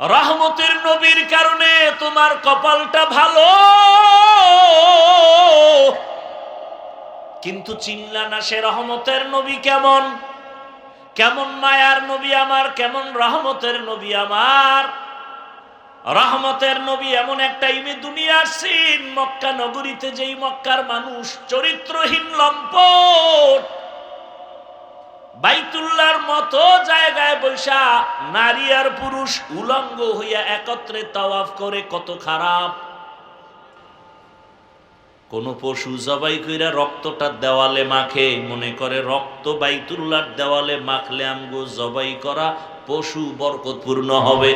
রহমতের নবীর কারণে তোমার কপালটা ভালো, কিন্তু চিনলা না সে রহমতের নবী কেমন, কেমন মায়ার নবী আমার, কেমন রহমতের নবী আমার। রহমতের নবী এমন একটা ইমে দুনিয়া আসছেন, মক্কা নগরীতে যেই মক্কার মানুষ চরিত্রহীন লম্পট, বাইতুল্লাহর মতো জায়গায় বৈশা নারী আর পুরুষ উলঙ্গ হইয়া একত্রে তাওয়াফ করে, কত খারাপ। কোন পশু জবাই কইরা রক্তটা দেওয়ালে মাখে, মনে করে রক্ত বাইতুল্লাহর দেওয়ালে মাখলে আমগো জবাই করা পশু বরকতপূর্ণ হবে।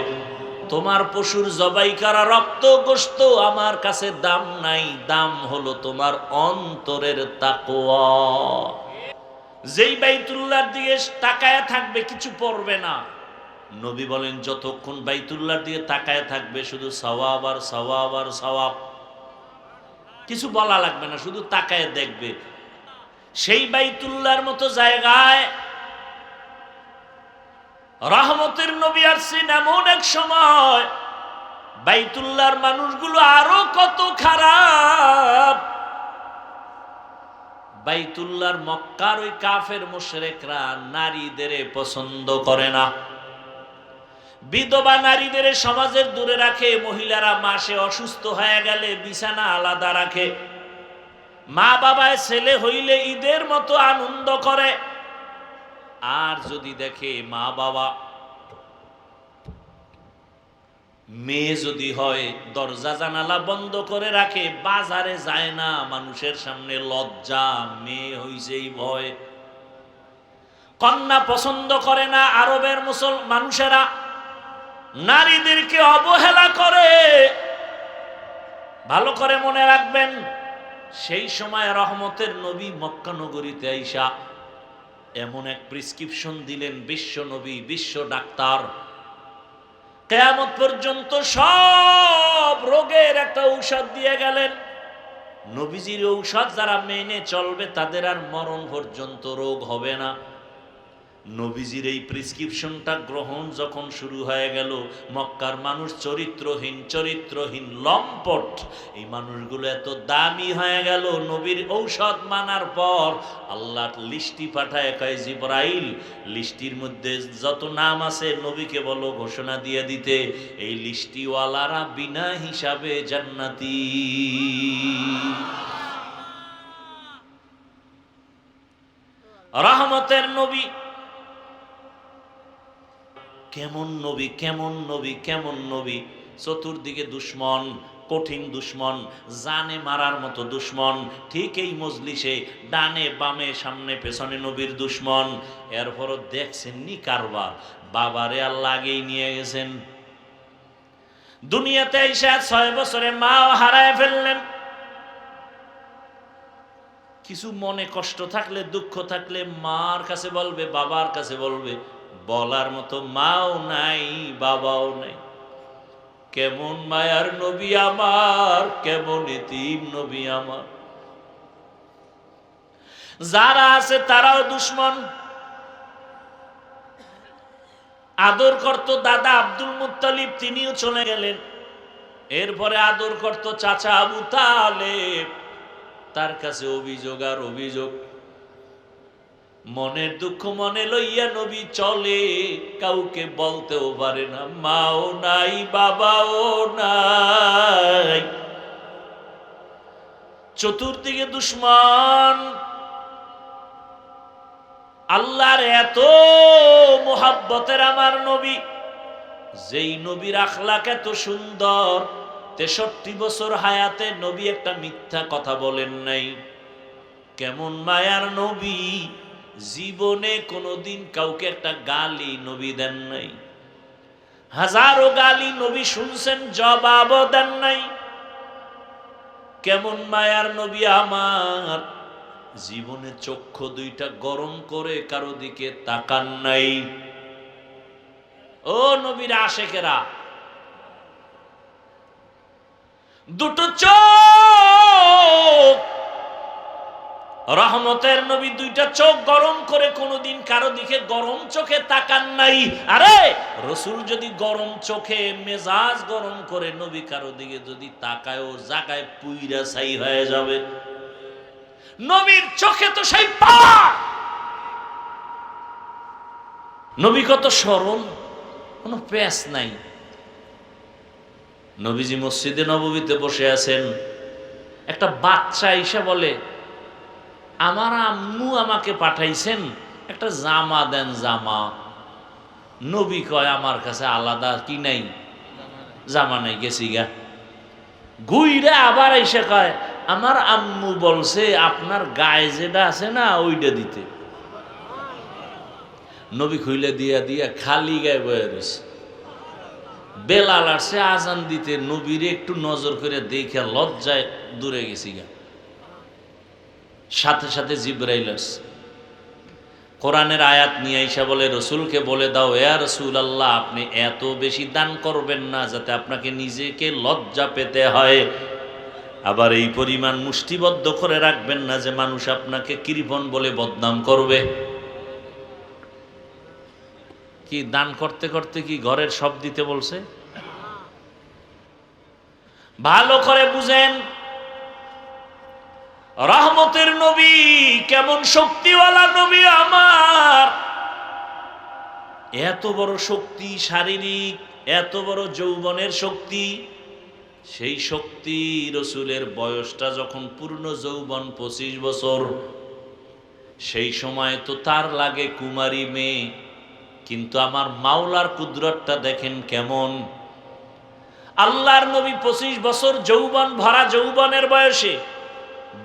তোমার পশুর জবাই করা রক্ত গোশত আমার কাছে দাম নাই, দাম হলো তোমার অন্তরের তাকওয়া। যেই বাইতুল্লাহর দিকে তাকায়া থাকবে কিছু পড়বে না। নবী বলেন যতক্ষণ বাইতুল্লাহর দিকে তাকায়া থাকবে শুধু সওয়াব আর সওয়াব আর সওয়াব, কিছু বলা লাগবে না, শুধু তাকায় দেখবে। সেই বাইতুল্লাহর মতো জায়গায় রহমতের নবী আসছেন এমন এক সময়, বাইতুল্লাহর মানুষগুলো আরো কত খারাপ। বাইতুল্লাহর মক্কার ওই কাফের মুশরিকরা নারীদের পছন্দ করে না, বিধবা নারীদের সমাজের দূরে রাখে, মহিলারা মাসে অসুস্থ হয়ে গেলে বিছানা আলাদা রাখে, মা বাবায় ছেলে হইলে ঈদের মতো আনন্দ করে। আর যদি দেখে মা বাবা মেয়ে যদি হয় দরজা জানালা বন্ধ করে রাখে, বাজারে যায় না, মানুষের সামনে লজ্জা, মেয়ে হইছেই ভয়। কন্যা পছন্দ করে না, আরবের মানুষেরা নারীদেরকে অবহেলা করে। ভালো করে মনে রাখবেন, সেই সময় রহমতের নবী মক্কা নগরীতে আইসা এমন এক প্রেসক্রিপশন দিলেন, বিশ্ব নবী, বিশ্ব ডাক্তার, কিয়ামত পর্যন্ত সব রোগের একটা ঔষধ দিয়ে গেলেন। নবীজির ঔষধ যারা মেনে চলবে তাদের আর মরণ পর্যন্ত রোগ হবে না। নবীজির এই প্রেসক্রিপশনটা গ্রহণ যখন শুরু হয়ে গেল, মক্কার মানুষ চরিত্রহীন লম্পট, এই মানুষগুলো এত দামি হয়ে গেল। নবীর ঔষধ মানার পর আল্লাহ লিস্টি পাঠায়, কয় জিবরাইল লিস্টির মধ্যে যত নাম আছে নবীকে বলো ঘোষণা দিয়ে দিতে, এই লিস্টিওয়ালারা বিনা হিসাবে জান্নাতি। রহমতের নবী কেমন নবী, কেমন নবী, কেমন নবী। চতুর্দিকে দুশ্মন, কঠিন দুশ্মন, জানে মারার মতো দুশ্মন। ঠিক এই মজলিসে ডানে বামে সামনে পেছনে নবীর দুশ্মন। এরপরও দেখছেন নি কারবার, বাবারে আল্লাহ আগেই নিয়ে গেছেন। দুনিয়াতে এসে 6 বছরে মাও হারায় ফেললেন। কিছু মনে কষ্ট থাকলে, দুঃখ থাকলে মার কাছে বলবে, বাবার কাছে বলবে, বলার মতো মাও নাই, বাবাও নাই। কেমন মায়ার নবী আমার, কেমন এতিম নবী আমার। যারা আছে তারাও দুশ্মন। আদর করত দাদা আব্দুল মুত্তালিব, তিনিও চলে গেলেন। এরপরে আদর করত চাচা আবু তালেব, তার কাছে অভিযোগ আর অভিযোগ। মনের দুঃখ মনে লইয়া নবী চলে, কাউকে বলতেও পারে না, মাও নাই, বাবাও নাই। চতুর্দিকে দুশ্মন। আল্লাহর এত মোহাব্বতের আমার নবী, যেই নবীর আখলাক এত সুন্দর, 63 বছর হায়াতে নবী একটা মিথ্যা কথা বলেন নাই। কেমন মায়ার নবী, জীবনে কোনোদিন কাউকে একটা গালি নবী দেন নাই। হাজারো গালি নবী শুনছেন, জবাবও দেন নাই। কেমন মায়ার নবী আমার, জীবনে চক্ষু দুইটা গরম করে কারো দিকে তাকান নাই। ও নবীর আশেকেরা, দুটো চোখ রহমতের নবী দুইটা চোখ গরম করে কোনোদিন কারো দিকে গরম চোখে তাকান নাই। আরে রসুল যদি গরম চোখে মেজাজ গরম করে নবী কারো দিকে যদি তাকায়, ও জায়গায় পুইরা ছাই হয়ে যাবে। নবীর চোখে তো সেই পাওয়া। নবী কত সরল, কোনো প্যাঁচ নাই। নবীজি মসজিদে নববীতে বসে আছেন, একটা বাচ্চা এসে বলে, আমার আম্মু আমাকে পাঠাইছেন, একটা জামা দেন জামা। নবী কয়, আমার কাছে আলাদা কি নাই, জামা নাই, গেছি গা। গুইরা আবার এসে কয়, আমার আম্মু বলছে আপনার গায়ে যেটা আছে না ওইটা দিতে। নবী খুইলে দিয়া দিয়া খালি গায়ে বয়ে রয়েছে। বেলাল আসছে আজান দিতে, নবীরে একটু নজর করে দেখে লজ্জায় দূরে গেছি গা। সাথে সাথে জিবরাইল আসছে, কোরআনের আয়াত নিয়ে আইসা বলে, রসুলকে বলে দাও, ইয়া রাসূলুল্লাহ আপনি এত বেশি দান করবেন না যাতে আপনাকে নিজেকে লজ্জা পেতে হয়। আবার এই পরিমাণ মুষ্টিবদ্ধ করে রাখবেন না যে মানুষ আপনাকে কৃপণ বলে বদনাম করবে। কি দান করতে করতে কি ঘরের সব দিতে বলছে? ভালো করে বুঝেন, রহমতের নবী কেমন শক্তিওয়ালা নবী আমার। এত বড় শক্তি, শারীরিক এত বড় যৌবনের শক্তি। সেই শক্তি রসুলের বয়সটা যখন পূর্ণ যৌবন 25 বছর, সেই সময় তো তার লাগে কুমারী মেয়ে। কিন্তু আমার মাওলার কুদরতটা দেখেন কেমন। আল্লাহর নবী 25 বছর যৌবন ভরা যৌবনের বয়সে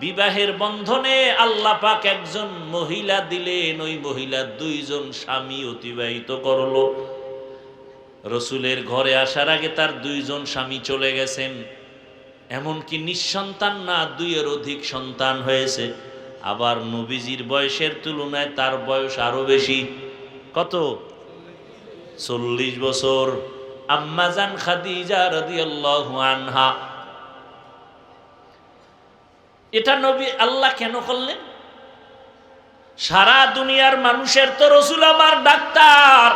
বিবাহের বন্ধনে আল্লাহ পাক একজন মহিলা দিলেন। ওই মহিলা 2 জন স্বামী অতিবাহিত করলো। রসুলের ঘরে আসার আগে তার 2 জন স্বামী চলে গেছেন। এমনকি নিঃসন্তান না, 2-এর অধিক সন্তান হয়েছে। আবার নবীজির বয়সের তুলনায় তার বয়স আরো বেশি। কত? 40 বছর। আম্মা জান খাদিজা রাদিয়াল্লাহু আনহা। এটা নবী আল্লাহ কেন করলেন? সারা দুনিয়ার মানুষের তো রসুল আমার ডাক্তার।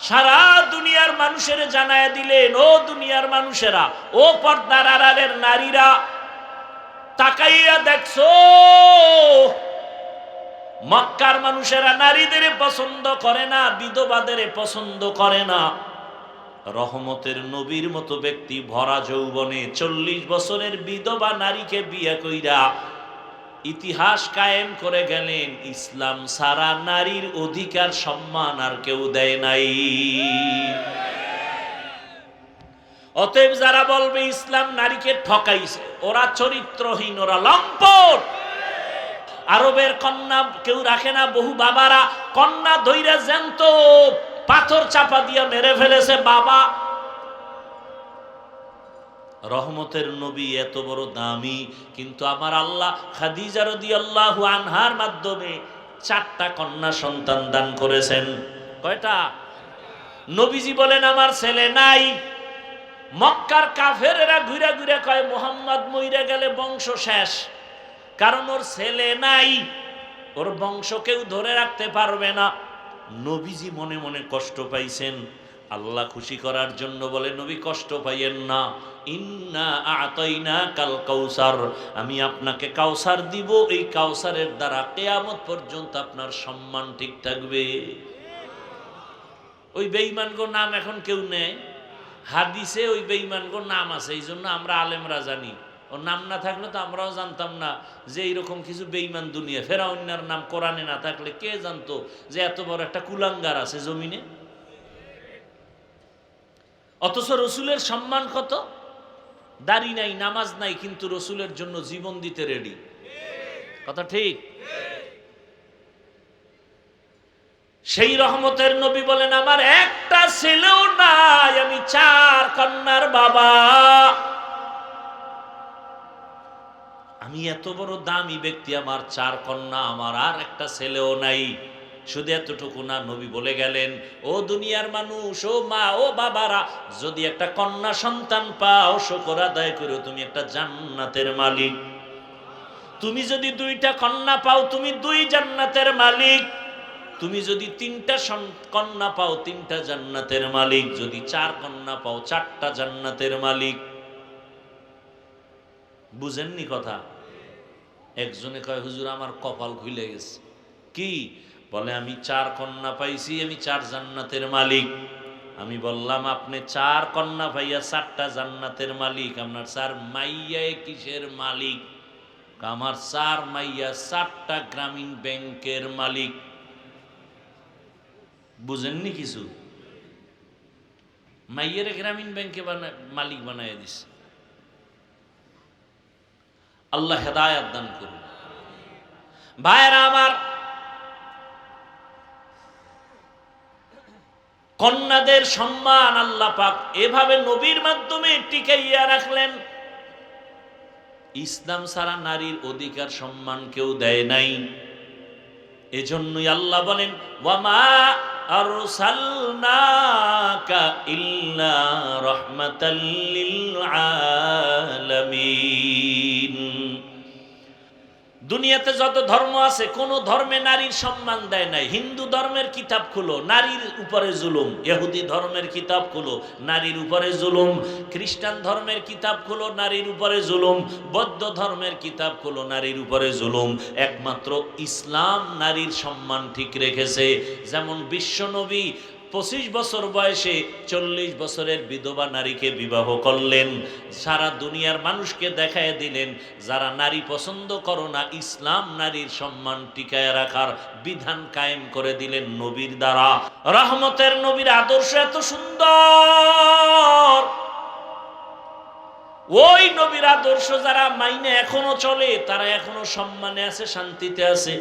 সারা দুনিয়ার মানুষের জানায় দিলেন, ও দুনিয়ার মানুষেরা, ও পর্দার আড়ালের নারীরা, তাকাইয়া দেখছো মক্কার মানুষেরা নারীদের পছন্দ করে না, বিধবাদের পছন্দ করে না। রহমতের নবীর মতো ব্যক্তি ভরা যৌবনে 40 বছরের বিধবা নারীকে বিয়ে কইরা ইতিহাস কায়েম করে গেলেন। ইসলাম সারা নারীর অধিকার সম্মান আর কেউ দেয় নাই। অতএব যারা বলবে ইসলাম নারীকে ঠকাইছে, ওরা চরিত্রহীন, ওরা লম্পট। আরবের কন্যা কেউ রাখে না। বহু বাবারা কন্যা ধইরা জ্যান্ত পাথর চাপা দিয়া মেরে ফেলেছে বাবা। রহমতের নবী এত বড় দামি, কিন্তু আমার আল্লাহ খাদিজা রাদিয়াল্লাহু আনহার মাধ্যমে 4টা কন্যা সন্তান দান করেছেন। কয়টা? নবীজি বলেন আমার ছেলে নাই। মক্কার কাফেরেরা ঘুরে ঘুরে কয় মুহাম্মদ মইরা গেলে বংশ শেষ, কারণ ওর ছেলে নাই, ওর বংশ কেউ ধরে রাখতে পারবে না। নবীজি মনে মনে কষ্ট পাইছেন। আল্লাহ খুশি করার জন্য বলে, নবী কষ্ট পাইয়েন না, ইন্না আতাইনা কাল কাউসার, আমি আপনাকে কাউসার দিব। এই কাউসারের দ্বারা কিয়ামত পর্যন্ত আপনার সম্মান ঠিক থাকবে। ওই বেঈমানগো নাম এখন কেউ নেয়। হাদিসে ওই বেঈমানগো নাম আছে, এই জন্য আমরা আলেমরা জানি। ওর নাম না থাকলে তো আমরাও জানতাম না যে এইরকম কিছু বেঈমান দুনিয়া। ফেরাউনের নাম কোরআনে না থাকলে কে জানতো যে এত বড় একটা কুলাঙ্গার আছে জমিনে। অথচ রসুলের সম্মান কত। দাড়ি নাই, নামাজ নাই, কিন্তু রসুলের জন্য জীবন দিতে রেডি। কথা ঠিক? সেই রহমতের নবী বলেন আমার একটা ছেলেও নাই, আমি 4 কন্যার বাবা। আমি এত বড় দামি ব্যক্তি, আমার 4 কন্যা, আমার আর একটা ছেলেও নাই। শুধু এতটুকু না, নবী বলে গেলেন, ও দুনিয়ার মানুষ, ও মা, ও বাবারা, যদি একটা কন্যা সন্তান পাও শুকর আদায় করো, তুমি একটা জান্নাতের মালিক। তুমি যদি 2টা কন্যা পাও তুমি 2 জান্নাতের মালিক, তুমি যদি 3টা কন্যা পাও 3টা জান্নাতের মালিক, যদি 4 কন্যা পাও 4টা জান্নাতের মালিক। বুঝেননি কথা? একজনে কয় হুজুর আমার কপাল খুলে গেছে। কি বলে? আমি 4 কন্যা পাইছি, আমি 4 জান্নাতের মালিক। আমি বললাম আপনি 4 কন্যা পাইয়া 4টা জান্নাতের মালিক, আপনার 4 মাইয়া কিসের মালিক? আমার 4 মাইয়া 4টা গ্রামীণ ব্যাংকের মালিক। বুঝেননি কিছু? মাইয়ের গ্রামীণ ব্যাংকে মালিক বানায় দিছে। আল্লাহ হেদায়েত দান করুন। ভাইরা আমার, কন্যাদের সম্মান আল্লাহ পাক এভাবে নবীর মাধ্যমে টিকাইয়া রাখলেন। ইসলাম ছাড়া নারীর অধিকার সম্মান কেউ দেয় নাই। এজন্যই আল্লাহ বলেন ওয়ামা আরসালনাকা ইল্লা রাহমাতাল লিল আলামিন। দুনিয়াতে যত ধর্ম আছে কোন ধর্মে নারীর সম্মান দেয় নাই। হিন্দু ধর্মের কিতাব খুলো, নারীর উপরে জুলুম। ইহুদি ধর্মের কিতাব খুলো, নারীর উপরে জুলুম। খ্রিস্টান ধর্মের কিতাব খুলো, নারীর উপরে জুলুম। বৌদ্ধ ধর্মের কিতাব খুলো, নারীর উপরে জুলুম। একমাত্র ইসলাম নারীর সম্মান ঠিক রেখেছে। যেমন বিশ্বনবী 25 বছর বয়সে 40 বছরের বিধবা নারীকে বিবাহ করলেন। সারা দুনিয়ার মানুষকে দেখায় দিলেন, যারা নারী পছন্দ করো না, ইসলাম নারীর সম্মান টিকায় রাখার বিধান কায়েম করে দিলেন নবীর দ্বারা। রহমতের নবীর আদর্শ এত সুন্দর, ওই নবীর আদর্শ যারা মাইনে এখনো চলে তারা এখনো সম্মানে আছে, শান্তিতে আছে।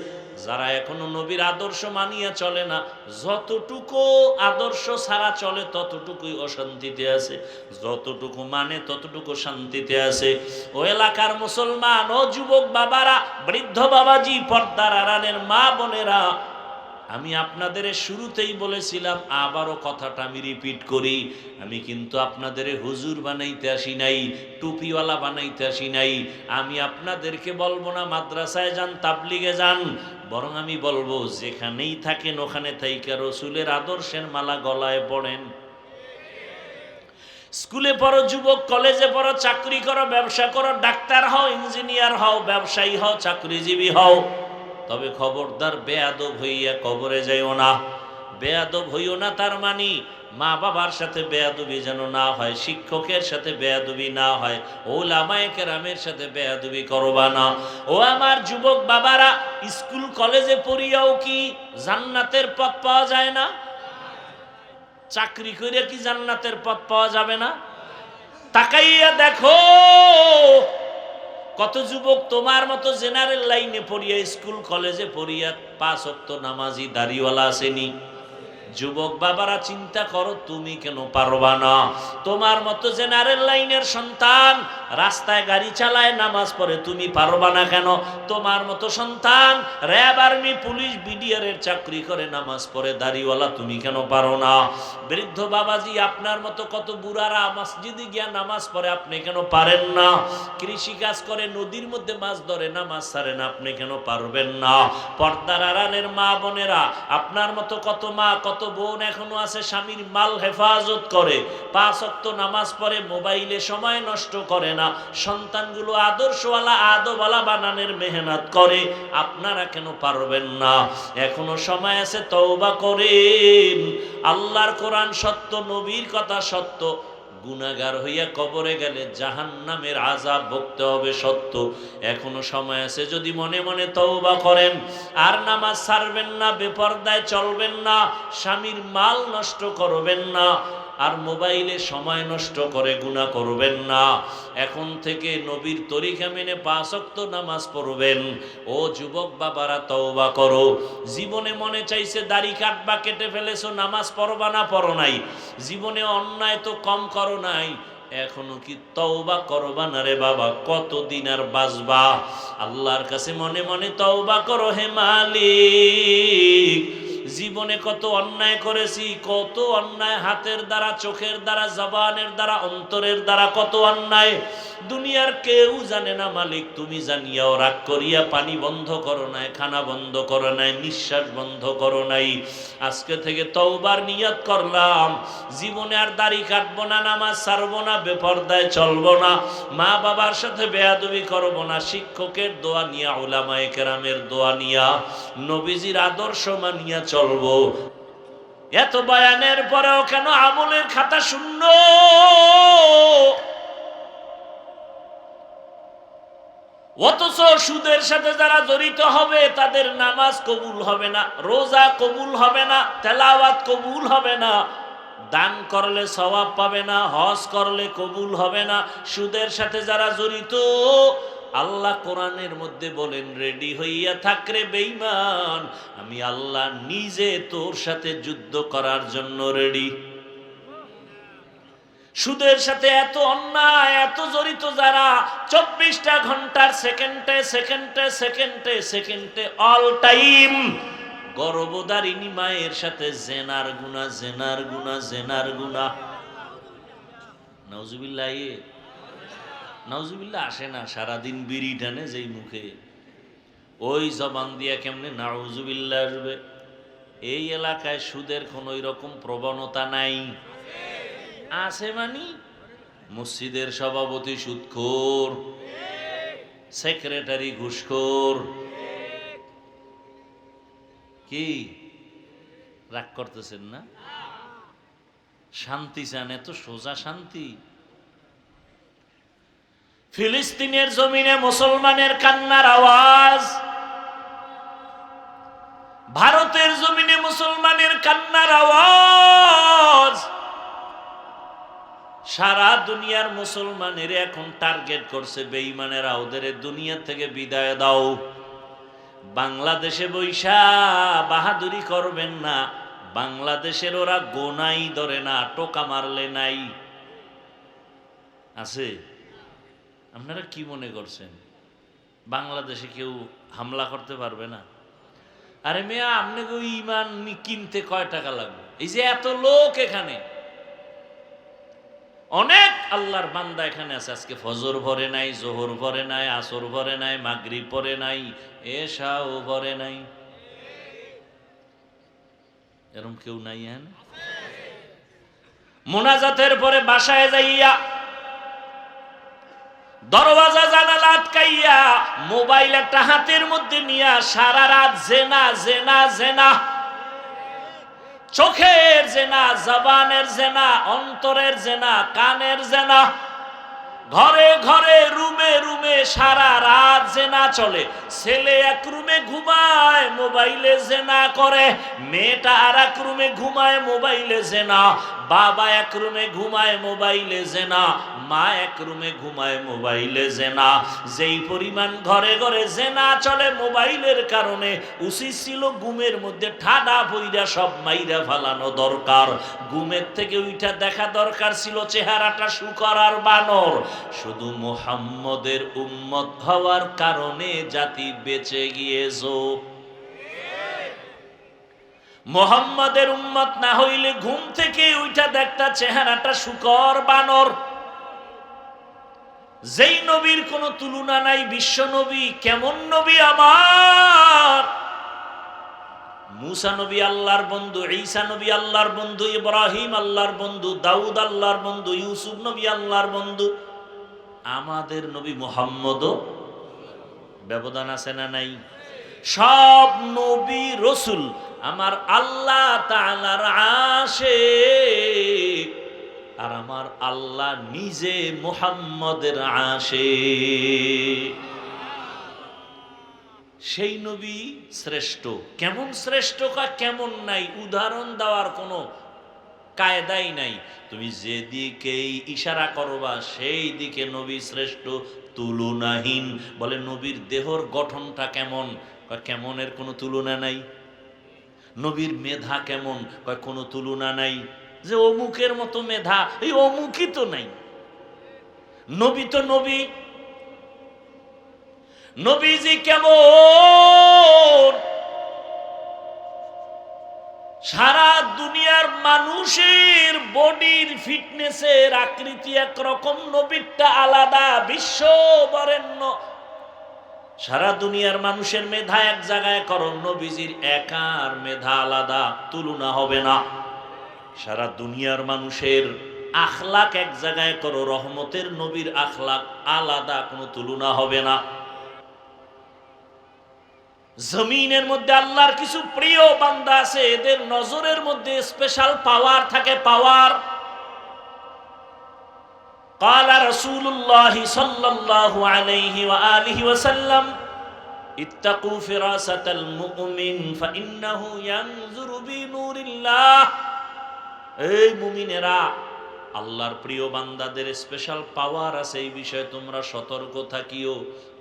যারা এখনো নবীর আদর্শ মানিয়া চলে না, যতটুকু আদর্শ ছাড়া চলে ততটুকুই অশান্তিতে আছে, যতটুকু মানে ততটুকু শান্তিতে আছে। ও এলাকার মুসলমান, ও যুবক বাবারা, বৃদ্ধ বাবাজি, পর্দার আড়ালের মা বোনেরা, আমি আপনাদের শুরুতেই বলেছিলাম, আবারও কথাটা আমি রিপিট করি, আমি কিন্তু আপনাদের হুজুর বানাইতে আসি নাই, টুপিওয়ালা বানাইতে আসি নাই। আমি আপনাদেরকে বলবো না মাদ্রাসায় যান, তাবলিগে যান, বরং আমি বলবো যেখানেই থাকেন ওখানে থাইকা রসুলের আদর্শের মালা গলায় পড়েন। স্কুলে পড়ো যুবক, কলেজে পড়ো, চাকরি করো, ব্যবসা করো, ডাক্তার হও, ইঞ্জিনিয়ার হও, ব্যবসায়ী হও, চাকরিজীবী হও, তবে খবরদার বেয়াদব হইয়া কবরে যাইও না। বেয়াদব হইও না তার মানে মা বাবার সাথে বেয়াদবি যেন না হয়, শিক্ষকের সাথে বেয়াদবি না হয়, ওলামায়ে কেরামের সাথে বেয়াদবি করবা না। ও আমার যুবক বাবারা, স্কুল কলেজে পড়িয়াও কি জান্নাতের পথ পাওয়া যায় না? চাকরি করে কি জান্নাতের পথ পাওয়া যাবে না? তাকাইয়া দেখো কত যুবক তোমার মতো জেনারেল লাইনে পড়িয়া, স্কুল কলেজে পড়িয়া 5 ওয়াক্ত নামাজি দাড়িওয়ালা আসেনি। যুবক বাবারা চিন্তা করো, তুমি কেন পারবা না? তোমার মতো জেনারেল লাইনের সন্তান রাস্তায় গাড়ি চালায়, নামাজ পড়ে, তুমি পারবা না কেন? তোমার মতো সন্তান র্যাব, আর্মি, পুলিশ, বিডিআর এর চাকরি করে, নামাজ পড়ে, দাড়িওয়ালা, তুমি কেন পারো না? বৃদ্ধ বাবাজি, আপনার মতো কত বুড়ারা মসজিদে গিয়া নামাজ পড়ে, আপনি কেন পারেন না? কৃষি কাজ করে, নদীর মধ্যে মাছ ধরে, নামাজ ছাড়েন, আপনি কেন পারবেন না? পর্দার আড়ালের মা বোনেরা, আপনার মতো কত মা, কত বোন এখনো আছে স্বামীর মাল হেফাজত করে, 5 ওয়াক্ত নামাজ পড়ে, মোবাইলে সময় নষ্ট করে না, সন্তানগুলো আদর্শওয়ালা, আদবওয়ালা বানানোর মেহনত করে, আপনারা কেন পারবেন না? এখনো সময় আছে, তওবা করেন। আল্লাহর কোরআন সত্য, নবীর কথা সত্য। গুনাহগার হইয়া কবরে গেলে জাহান্নামের আযাব ভুগতে হবে সত্য। এখনো সময় আছে, যদি মনে মনে তওবা করেন, আর নামাজ ছাড়বেন না, বেপরদায় চলবেন না, স্বামীর মাল নষ্ট করবেন না, আর মোবাইলে সময় নষ্ট করে গুনাহ করবেন না। এখন থেকে নবীর তরিকা মেনে 5 ওয়াক্ত নামাজ পড়বেন। ও যুবক বাবারা, তওবা করো। জীবনে মনে চাইছে দাড়ি কাটবা, কেটে ফেলেছো, নামাজ পড়বা না, পড়ো নাই। জীবনে অন্যায় তো কম করো নাই, এখনো কি তওবা করবা না রে বাবা? কতদিন আর বাঁচবা? আল্লাহর কাছে মনে মনে তওবা করো, হে মালিক, জীবনে কত অন্যায় করেছি, কত অন্যায় হাতের দ্বারা, চোখের দ্বারা, জবানের দ্বারা, অন্তরের দ্বারা, কত অন্যায় দুনিয়ার কেউ জানে না মালিক, তুমি জানিয়াও রাগ করিয়া পানি বন্ধ করো নাই, খানা বন্ধ করো নাই, নিঃশ্বাস বন্ধ করো নাই। আজকে থেকে তওবার নিয়ত করলাম, জীবনে আর দাড়ি কাটবো না, নামাজ ছাড়বো না, বেপরদায় চলবো না, মা বাবার সাথে বেয়াদবি করবো না, শিক্ষকের দোয়া নিয়া, উলামায়ে কেরামের দোয়া নিয়া, নবীজির আদর্শ মানিয়া চলবো। এত বয়ানের পরেও কেন আমলের খাতা শূন্য? অথচ সুদের সাথে যারা জড়িত হবে তাদের নামাজ কবুল হবে না, রোজা কবুল হবে না, তেলাওয়াত কবুল হবে না, দান করলে সওয়াব পাবে না, হজ করলে কবুল হবে না। সুদের সাথে যারা জড়িত, আল্লাহ কোরআনের মধ্যে বলেন, রেডি হইয়া থাক রে বেঈমান, আমি আল্লাহ নিজে তোর সাথে যুদ্ধ করার জন্য রেডি। সুদের সাথে এত অন্যায়, এত জড়িত যারা, 24টা ঘন্টার সেকেন্ডে সেকেন্ডে সেকেন্ডে সেকেন্ডে অল টাইম গর্ভধারিণী মায়ের সাথে জেনার গুনাহ, জেনার গুনাহ, জেনার গুনাহ। নাউজুবিল্লাহ, নাউজুবিল্লাহ আসে না, সারাদিন বিড়ি টানে যেই মুখে, ওই জবান দিয়া কেমনে নাউজুবিল্লাহ আসবে? এই এলাকায় সুদের কোন ওই রকম প্রবণতা নাই। আছে মানে মসজিদের সভাপতি সুদখোর, সেক্রেটারি ঘুষখোর। কি রাগ করতেছেন না? শান্তি চান? এত সোজা শান্তি? ফিলিস্তিনের জমিনে মুসলমানের কান্নার আওয়াজ, ভারতের জমিনে মুসলমানের কান্নার আওয়াজ, সারা দুনিয়ার মুসলমানের এখন টার্গেট করছে বেঈমানেরা, ওদের দুনিয়া থেকে বিদায় দাও। বাংলাদেশে বৈশা বাহাদুরি করবেন না, বাংলাদেশের ওরা গোনাই ধরে না, টোকা মারলে নাই। আছে? আপনারা কি মনে করছেন বাংলাদেশে কেউ হামলা করতে পারবে না? আরে মেয়া, আপনাকে ইমান কিনতে কয় টাকা লাগবে? এই যে এত লোক এখানে, অনেক আল্লাহর বান্দা এখানে আছে, আজকে ফজর ভরে নাই, জোহর ভরে নাই, আসর ভরে নাই, মাগরিব পড়ে নাই, এশাও ভরে নাই। এরকম কেউ নাই? হ্যাঁ, মুনাজাতের পরে বাসায় যাইয়া দরওয়াজা জানালা আটকাইয়া মোবাইল একটা হাতের মধ্যে নিয়া সারা রাত জেনা জেনা জেনা, চোখের জেনা, জবানের জেনা, অন্তরের জেনা, কানের জেনা, ঘরে ঘরে রুমে রুমে সারা রাত জেনা চলে। ছেলে এক রুমে ঘুমায়, মোবাইলে জেনা করে, মেয়েটা আর এক রুমে ঘুমায়, মোবাইলে জেনা, বাবা এক রুমে ঘুমায়, মোবাইলে জেনা, মা এক রুমে ঘুমায়, মোবাইলে জেনা। যেই পরিমাণ ঘরে ঘরে জেনা চলে মোবাইলের কারণে, উচিত ছিল ঘুমের মধ্যে ঠাডা বইরা সব মাইরা ফালানো দরকার। ঘুমের থেকে উইঠা দেখা দরকার ছিল চেহারাটা শুকর আর বানর। শুধু মুহাম্মদের উম্মত হওয়ার কারণে জাতি বেঁচে গিয়েছো। মুহাম্মদের উম্মত না হইলে ঘুম থেকে উইঠা দেখতা চেহারাটা শুকর বানর। যেই নবীর কোনো তুলনা নাই, বিশ্ব নবী। কেমন নবী আমার? মুসা নবী আল্লাহর বন্ধু, ঈসা নবী আল্লাহর বন্ধু, ইব্রাহিম আল্লাহর বন্ধু, দাউদ আল্লাহর বন্ধু, ইউসুফ নবী আল্লাহর বন্ধু। আমাদের নবী মুহাম্মদও ব্যবধান আছে না নাই? সব নবী রসুল আমার আল্লাহ তাআলার আশিক, আর আমার আল্লাহ নিজে মুহাম্মদের আশিক। সেই নবী শ্রেষ্ঠ। কেমন শ্রেষ্ঠ কেমন নাই উদাহরণ দেওয়ার কোনো কায়দাই নাই। তুমি যেদিকেই ইশারা করবা সেই দিকে নবী শ্রেষ্ঠ, তুলনাহীন। বলে নবীর দেহর গঠনটা কেমন? কেমনের কোনো তুলনা নাই। নবীর মেধা কেমন? কোনো তুলনা নাই। যে অমুকের মতো মেধা, এই অমুকই তো নাই। নবী তো নবী। নবীজি কেমন? সারা দুনিয়ার মানুষের বডির ফিটনেসের আকৃতি একরকম, নবীরটা আলাদা, বিশ্ব বরেণ্য। সারা দুনিয়ার মানুষের মেধা এক জায়গায় করো, নবীজির একার মেধা আলাদা, তুলনা হবে না। সারা দুনিয়ার মানুষের আখলাক এক জায়গায় করো, রহমতের নবীর আখলাক আলাদা, কোনো তুলনা হবে না। জমিনের মধ্যে আল্লাহর কিছু প্রিয় বান্দা আছে, এদের নজরের মধ্যে স্পেশাল পাওয়ার থাকে, পাওয়ার। قال رسول الله صلى الله عليه وآله وسلم اتقوا فراسة المؤمن فإنه ينظر بنور الله। এই মুমিনেরা, আল্লাহর প্রিয় বান্দাদের স্পেশাল পাওয়ার আছে, এই বিষয়ে তোমরা সতর্ক থাকিও।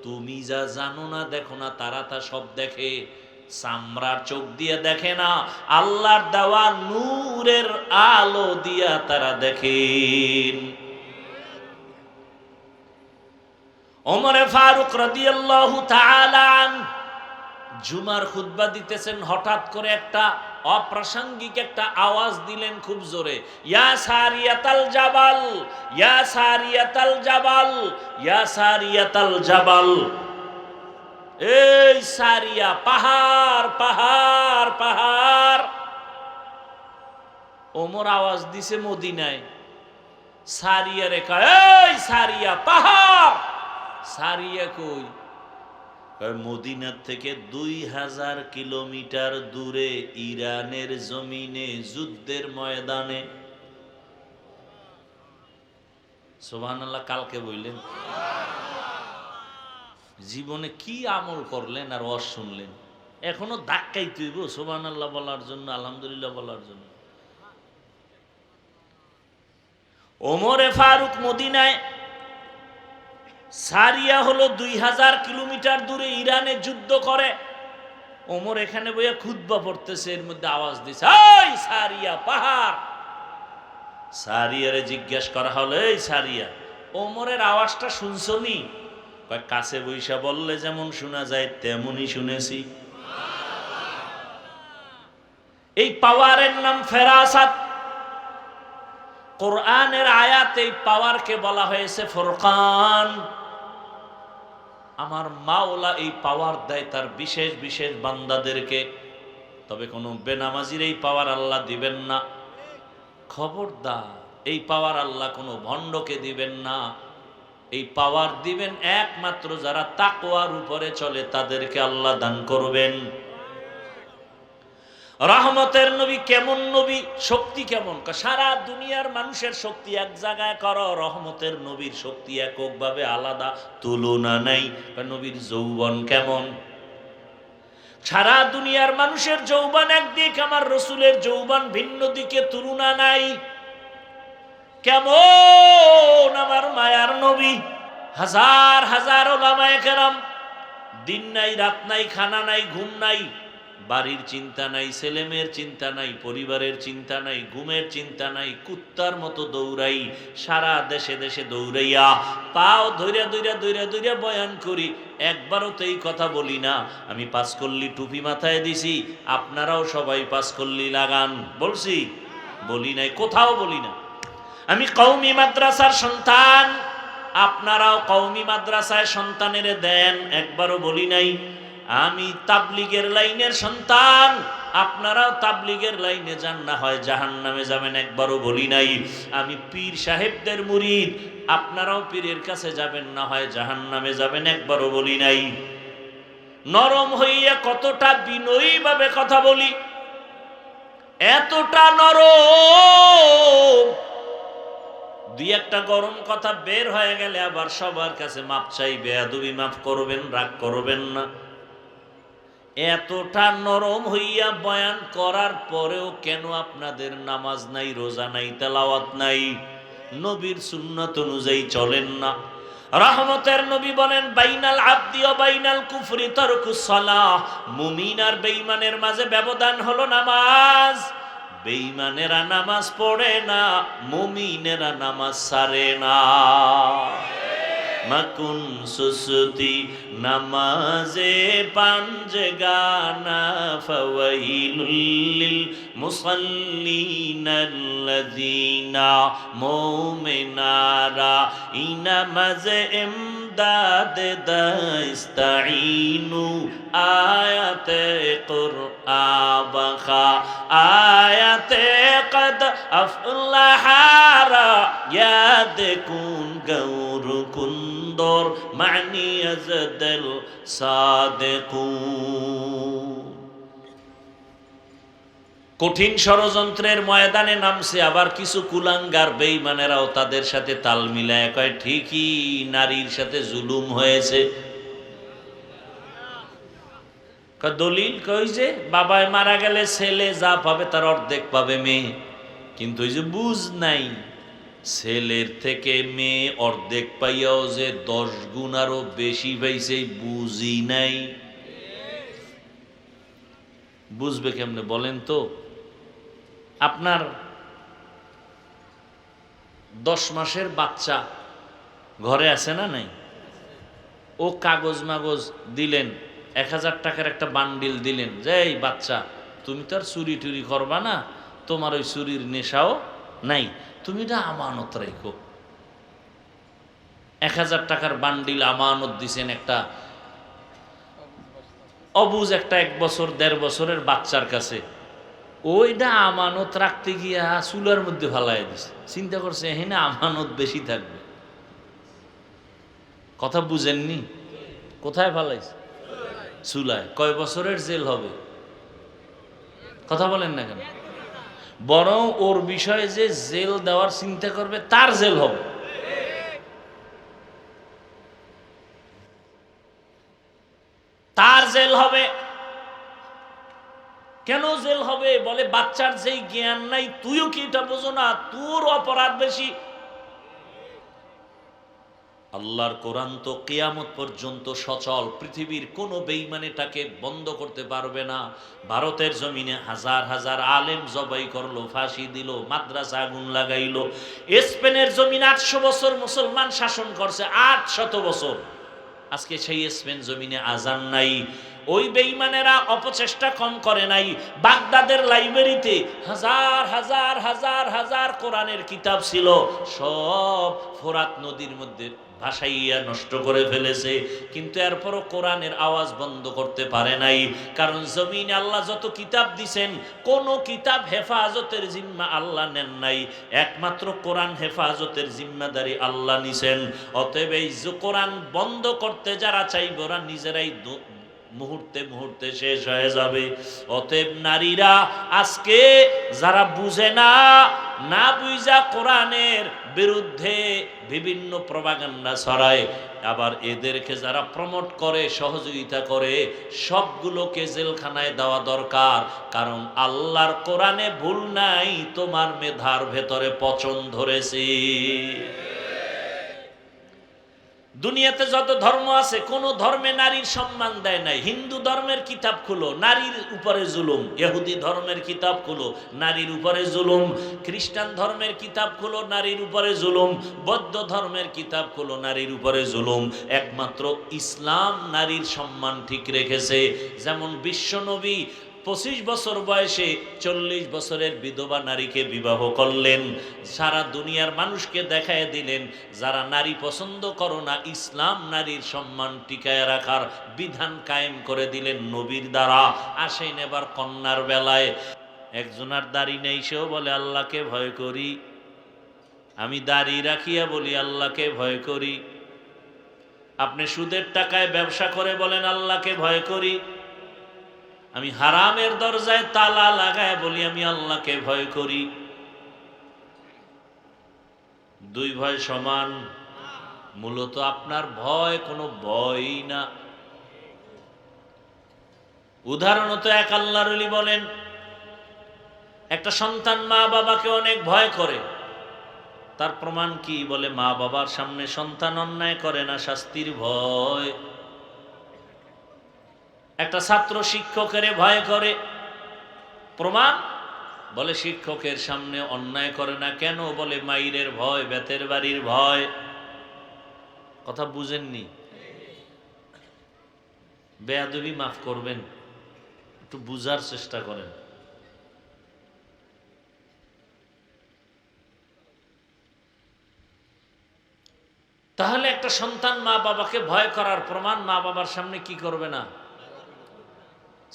তুমি যা জানো না, দেখো না, তারা তা সব দেখে। চামড়ার চোখ দিয়ে দেখে না, আল্লাহর দেওয়া নূরের আলো দিয়া তারা দেখেন। ওমরে ফারুক রাদিয়াল্লাহু তাআলা আনহু জুমার খুতবা দিতেছেন, হঠাৎ করে একটা অপ্রাসঙ্গিক একটা আওয়াজ দিলেন খুব জোরে, ইয়া সারিয়াতাল জাবাল, ইয়া সারিয়াতাল জাবাল, ইয়া সারিয়াতাল জাবাল। এই সারিয়া, পাহাড় পাহাড় পাহাড়। ওমর আওয়াজ দিছে মদিনায়, সারিয়া রেখা, এই সারিয়া পাহাড়। সারিয়া কই? মদিনার থেকে 2000 কিলোমিটার দূরে ইরানের জমিনে, যুদ্ধের ময়দানে। সুবহানাল্লাহ। কালকে বললেন জীবনে কি আমল করলেন আর ওয়াজ শুনলেন, এখনো ধাক্কাই তুইব সুবহানাল্লাহ বলার জন্য, আলহামদুলিল্লাহ বলার জন্য। ওমরে ফারুক মদিনায়, সারিয়া হলো 2000 কিলোমিটার দূরে, ইরানে যুদ্ধ করে। ওমর এখানে বইয়া খুতবা পড়তেছে, এর মধ্যে আওয়াজ দিছে, এই সারিয়া পাহাড়। সারিয়ারে জিজ্ঞেস করা হলো, এই সারিয়া, ওমরের আওয়াজটা শুনছনি? কয়, কাছে বইসা বললে যেমন শোনা যায় তেমনই শুনেছি। এই পাওয়ারের নাম ফেরাসাত। কোরআনের আয়াতে এই পাওয়ারকে বলা হয়েছে ফুরকান। আমার মাওলা এই পাওয়ার দেয় তার বিশেষ বিশেষ বান্দাদেরকে, তবে কোনো বেনামাজির এই পাওয়ার আল্লাহ দিবেন না। খবরদার, এই পাওয়ার আল্লাহ কোনো ভণ্ডকে দিবেন না। এই পাওয়ার দিবেন একমাত্র যারা তাকওয়ার উপরে চলে, তাদেরকে আল্লাহ দান করবেন। রহমতের নবী কেমন নবী, শক্তি কেমন? সারা দুনিয়ার মানুষের শক্তি এক জায়গায় করো, রহমতের নবীর শক্তি এককভাবে আলাদা, তুলনা নাই। নবীর যৌবন কেমন? সারা দুনিয়ার মানুষের যৌবন একদিক, আমার রসুলের যৌবন ভিন্ন দিকে, তুলনা নাই। কেমন আমার মায়ার নবী! হাজার হাজার ওলামায়ে কেরাম, দিন নাই রাত নাই, খানা নাই ঘুম নাই, বাড়ির চিন্তা নাই, ছেলেমেয়ের চিন্তা নাই, পরিবারের চিন্তা নাই, ঘুমের চিন্তা নাই, কুত্তার মতো দৌড়াই, সারা দেশে দেশে দৌড়াইয়া পাও ধইরা ধইরা ধইরা ধইরা বয়ান করি। একবারও তো এই কথা বলি না আমি পাঁচকল্লি টুপি মাথায় দিছি, আপনারাও সবাই পাঁচকল্লি লাগান, বলছি? বলি নাই, কোথাও বলি না। আমি কওমি মাদ্রাসার সন্তান, আপনারাও কওমি মাদ্রাসায় সন্তানের দেন, একবারও বলি নাই। আমি তাবলিগের লাইনের সন্তান, আপনারাও তাবলিগের লাইনে যান, না হয় জাহান্নামে যাবেন, একবারও বলি নাই। আমি পীর সাহেবদের মুরিদ, আপনারাও পীরের কাছে যাবেন, না হয় জাহান্নামে যাবেন, একবারও বলি নাই। নরম হইয়া কতটা বিনয়ী ভাবে কথা বলি, এতটা নরম, দুই একটা গরম কথা বের হয়ে গেলে আবার সবার কাছে মাপ চাই, বেয়াদবি মাফ করবেন, রাগ করবেন না। এতটা নরম হইয়া বয়ান করার পরেও কেন আপনাদের নামাজ নাই, রোজা নাই, তেলাওয়াত নাই, নবীর সুন্নাত অনুযায়ী চলেন না? রহমতের নবী বলেন, বাইনাল আবদি ওয়া বাইনাল কুফরি তারকুস সালাহ। মুমিন আর বেঈমানের মাঝে ব্যবধান হলো নামাজ। বেঈমানেরা নামাজ পড়ে না, মুমিনেরা নামাজ ছাড়ে না। মাকুন সুসতি নামাজে পাঞ্জগানা ফাওয়াইলুল লিল মুসাল্লিনাল্লাযীনা মুমিনারা ইনামাজে ইমদাদ দাইস্তাইনু আয়াতে কুরআবাখা আয়াতে কদ আফলাহারা ইয়াদ কুন গৌর কুন্দর মানি আজদল সাদিকুন। কঠিন ষড়যন্ত্রের ময়দানে নামছে, আবার কিছু কুলাঙ্গার বেঈমানেরাও তাদের সাথে তাল মিলায় কয় ঠিকই নারীর সাথে জুলুম হয়েছে। দলিল কই যে বাবায় মারা গেলে ছেলে যা পাবে তার অর্ধেক পাবে মেয়ে, কিন্তু ওই যে বুঝ নাই ছেলের থেকে মেয়ে অর্ধেক পাইয়াও যে 10 গুণ আরো বেশি পাইছে বুঝি নাই। বুঝবে কেমনে বলেন তো? আপনার 10 মাসের বাচ্চা ঘরে আছে না নাই? ও কাগজ মাগজ দিলেন, 1000 টাকার একটা বান্ডিল দিলেন, যে এই বাচ্চা তুমি তো আর চুরি টুরি করবা না, তোমার ওই চুরির নেশাও নাই, তুমি এটা আমানত রাখো। 1000 টাকার বান্ডিল আমানত দিছেন একটা অবুজ একটা 1 বছর 1.5 বছরের বাচ্চার কাছে। ওইটা আমানত রাখতে গিয়া চুলার মধ্যে ফালাই দিছে, চিন্তা করছে এখানে আমানত বেশি থাকবে। কথা বুঝেননি? কোথায় ফালাইছে? চুলায়। কয় বছরের জেল হবে? কথা বলেন না কেন? বরং ওর বিষয়ে যে জেল দেওয়ার চিন্তা করবে তার জেল হবে। তার জেল হবে। কেন জেল হবে? বলে বাচ্চার যেই জ্ঞান নাই, তুইও কি এটা বোঝো না? তোর অপরাধ বেশি। আল্লাহর কোরআন তো কিয়ামত পর্যন্ত সচল, পৃথিবীর কোনো বেঈমান এটাকে বন্ধ করতে পারবে না। ভারতের জমিনে হাজার হাজার আলেম জবাই করলো, ফাঁসি দিল, মাদ্রাসা আগুন লাগাইলো। স্পেনের জমিনে 800 বছর মুসলমান শাসন করছে, 800 বছর। আজকে সেই স্পেন জমিনে আজান নাই। ওই বেঈমানেরা অপচেষ্টা কম করে নাই। বাগদাদের লাইব্রেরিতে হাজার হাজার হাজার হাজার কোরআনের কিতাব ছিল, সব ফোরাত নদীর মধ্যে ভাসাইয়া নষ্ট করে ফেলেছে, কিন্তু এরপরও কোরআনের আওয়াজ বন্ধ করতে পারে নাই। কারণ জমিনে আল্লাহ যত কিতাব দিছেন, কোন কিতাব হেফাজতের জিম্মা আল্লাহ নেন নাই, একমাত্র কোরআন হেফাজতের জিম্মাদারি আল্লাহ নিছেন। অতএব এই কোরআন বন্ধ করতে যারা চাইবে ওরা নিজেরাই মুহূর্তে মুহূর্তে শেষ হয়ে যাবে। অতএব নারীরা আজকে যারা বুঝে না, না বুঝা কোরআনের বিরুদ্ধে বিভিন্ন প্রপাগান্ডা ছড়ায়, আবার এদেরকে যারা প্রমোট করে, সহযোগিতা করে, সবগুলোকে জেলখানায় দেওয়া দরকার। কারণ আল্লাহর কোরআনে ভুল নাই, তোমার মেধার ভেতরে পচন ধরেছে। দুনিয়াতে যত ধর্ম আছে, কোন ধর্মে নারীর সম্মান দেয় নাই। হিন্দু ধর্মের কিতাব খুলো, নারীর উপরে জুলুম। ইহুদি ধর্মের কিতাব খুলো, নারীর উপরে জুলুম। খ্রিস্টান ধর্মের কিতাব খুলো, নারীর উপরে জুলুম। বৌদ্ধ ধর্মের কিতাব খুলো, নারীর উপরে জুলুম। একমাত্র ইসলাম নারীর সম্মান ঠিক রেখেছে। যেমন বিশ্বনবী 25 বছর বয়সে 40 বছরের বিধবা নারীকে বিবাহ করলেন। সারা দুনিয়ার মানুষকে দেখায় দিলেন, যারা নারী পছন্দ করো না, ইসলাম নারীর সম্মান টিকায় রাখার বিধান কায়েম করে দিলেন নবীর দ্বারা। আসেন এবার কন্যার বেলায়। একজনের দাড়ি নেই, সেও বলে আল্লাহকে ভয় করি। আমি দাড়ি রাখিয়া বলি আল্লাহকে ভয় করি। আপনি সুদের টাকায় ব্যবসা করে বলেন আল্লাহকে ভয় করি। আমি হারামের দরজায় তালা লাগায় বলি আমি আল্লাহকে ভয় করি। দুই ভয় সমান? মূলত আপনার ভয় কোনো ভয়ই না। উদাহরণত এক আল্লাহর ওলি বলেন, একটা সন্তান মা বাবাকে অনেক ভয় করে। তার প্রমাণ কি? বলে মা বাবার সামনে সন্তান অন্যায় করে না, শাস্তির ভয়। একটা ছাত্র শিক্ষকের ভয় করে, প্রমাণ? বলে শিক্ষকের সামনে অন্যায় করে না। কেন? বলে মাইরের ভয়, বেতের বাড়ির ভয়। কথা বুঝেননি? বেয়াদবি মাফ করবেন, একটু বুঝার চেষ্টা করেন। তাহলে একটা সন্তান মা বাবাকে ভয় করার প্রমাণ মা বাবার সামনে কি করবে না?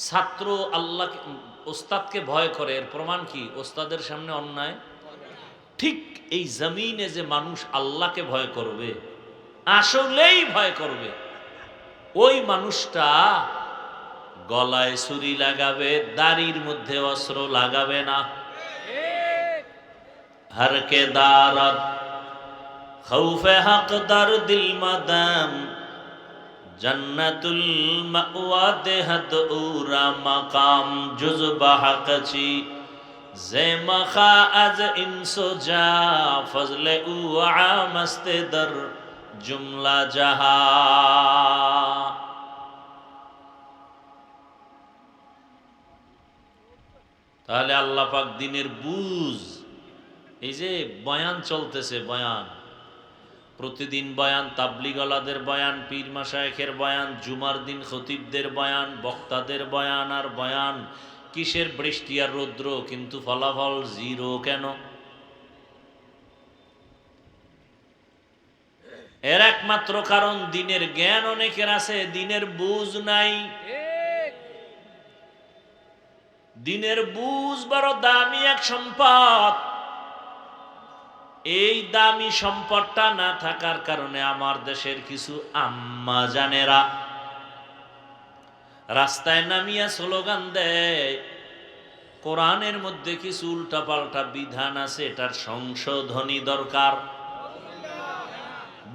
ছাত্র আল্লাহ ওস্তাদকে ভয় করে, এর প্রমাণ কি? ওস্তাদের সামনে অন্যায়। ঠিক এই জমিনে যে মানুষ আল্লাহকে ভয় করবে, আসলেই ভয় করবে, ওই মানুষটা গলায় ছুরি লাগাবে, দাড়ির মধ্যে অস্ত্র লাগাবে না। হরকে দারত খৌফে হক দার দিল মাদাম জন্নতুল মাওয়া দেহত উরা মাকাম জুজবা হকচি জে মখা আজ ইনসো যা ফজলে উ আমস্তে দর জুমলা জাহা। তাহলে আল্লাহ পাক দিনের বুঝ, এই যে বয়ান চলতেছে, বয়ান প্রতিদিন বয়ান, তাবলিগওয়ালাদের বয়ান, পীর মাশায়েখের বয়ান, জুমার দিন খতিবদের বয়ান, বক্তাদের বয়ান আর বয়ান, কিসের বৃষ্টি আর রৌদ্র, কিন্তু ফলাফল জিরো। কেন? এর একমাত্র কারণ দিনের জ্ঞান অনেকের আছে, দিনের বুঝ নাই। দিনের বুঝ বড় দামি এক সম্পদ। এই দামি সম্পদটা না থাকার কারণে আমার দেশের কিছু আম্মা জানেরা রাস্তায় নামিয়া স্লোগান দেয়, কোরআনের মধ্যে কিছু উল্টাপাল্টা বিধান আছে, এটার সংশোধনী দরকার।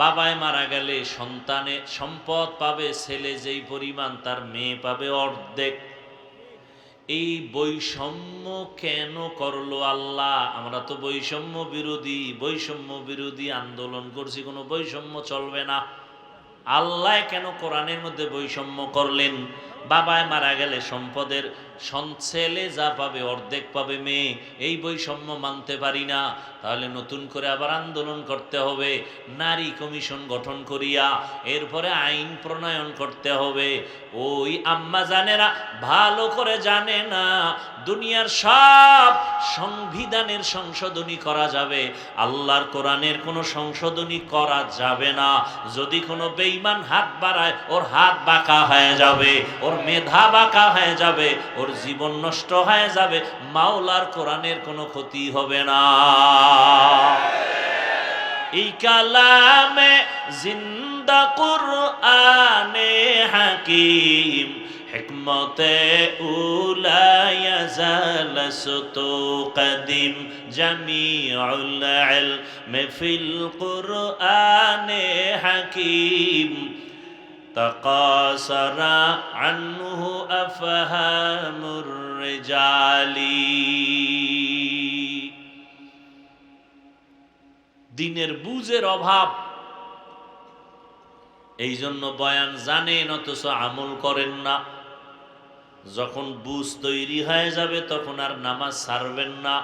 বাবায় মারা গেলে সন্তানে সম্পদ পাবে ছেলে যেই পরিমাণ, তার মেয়ে পাবে অর্ধেক। এই বৈষম্য কেন করলো আল্লাহ? আমরা তো বৈষম্য বিরোধী আন্দোলন করছি, কোনো বৈষম্য চলবে না। আল্লাহ কেন কোরআনের মধ্যে বৈষম্য করলেন? বাবায় মারা গেলে সম্পদের ছেলে যা পাবে অর্ধেক পাবে মেয়ে, এই বৈষম্য মানতে পারি না। তাহলে নতুন করে আবার আন্দোলন করতে হবে, নারী কমিশন গঠন করিয়া এরপরে আইন প্রণয়ন করতে হবে। ওই আম্মা জানেরা ভালো করে জানে না, দুনিয়ার সব সংবিধানের সংশোধনী করা যাবে, আল্লাহর কোরআনের কোনো সংশোধনী করা যাবে না। যদি কোনো বেঈমান হাত বাড়ায়, ওর হাত বাঁকা হয়ে যাবে, ওর মেধা বাঁকা হয়ে যাবে, ওর জীবন নষ্ট হয়ে যাবে, মাওলার কোরআনের কোনো ক্ষতি হবে না। এই কালামে জিন্দা কুরআনে হাকিম হিকমতে উলা ইয়াজাল সুতু কদিম জামিউল ইলম ফিল কুরআনে হাকিম তাকাসারা আনহু আফহামুর রিজালি। দিনের বুঝের অভাব, এই জন্য বয়ান জানেন অথচ আমল করেন না। যখন বুঝ তৈরি হয়ে যাবে তখন আর নামাজ ছাড়বেন না।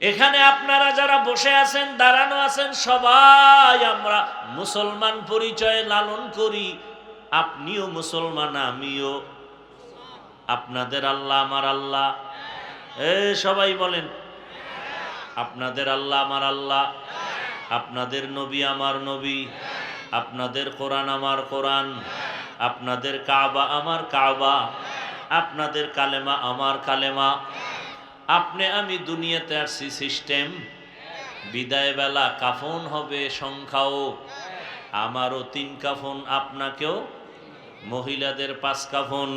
এখানে আপনারা যারা বসে আছেন, দাঁড়ানো আছেন, সবাই আমরা মুসলমান পরিচয় লালন করি। আপনিও মুসলমান, আমিও। আপনাদের আল্লাহ আমার আল্লাহ, সবাই বলেন আপনাদের আল্লাহ আমার আল্লাহ, আপনাদের নবী আমার নবী, আপনাদের কোরআন আমার কোরআন, আপনাদের কাবা আমার কাবা, আপনাদের কালেমা আমার কালেমা। আপনি আমি দুনিয়াতে আসছি সিস্টেম, বিদায় বেলা কাফন হবে সংখ্যাও, আমারও 3 কাফন, আপনাকেও, মহিলাদের 5 কাফন।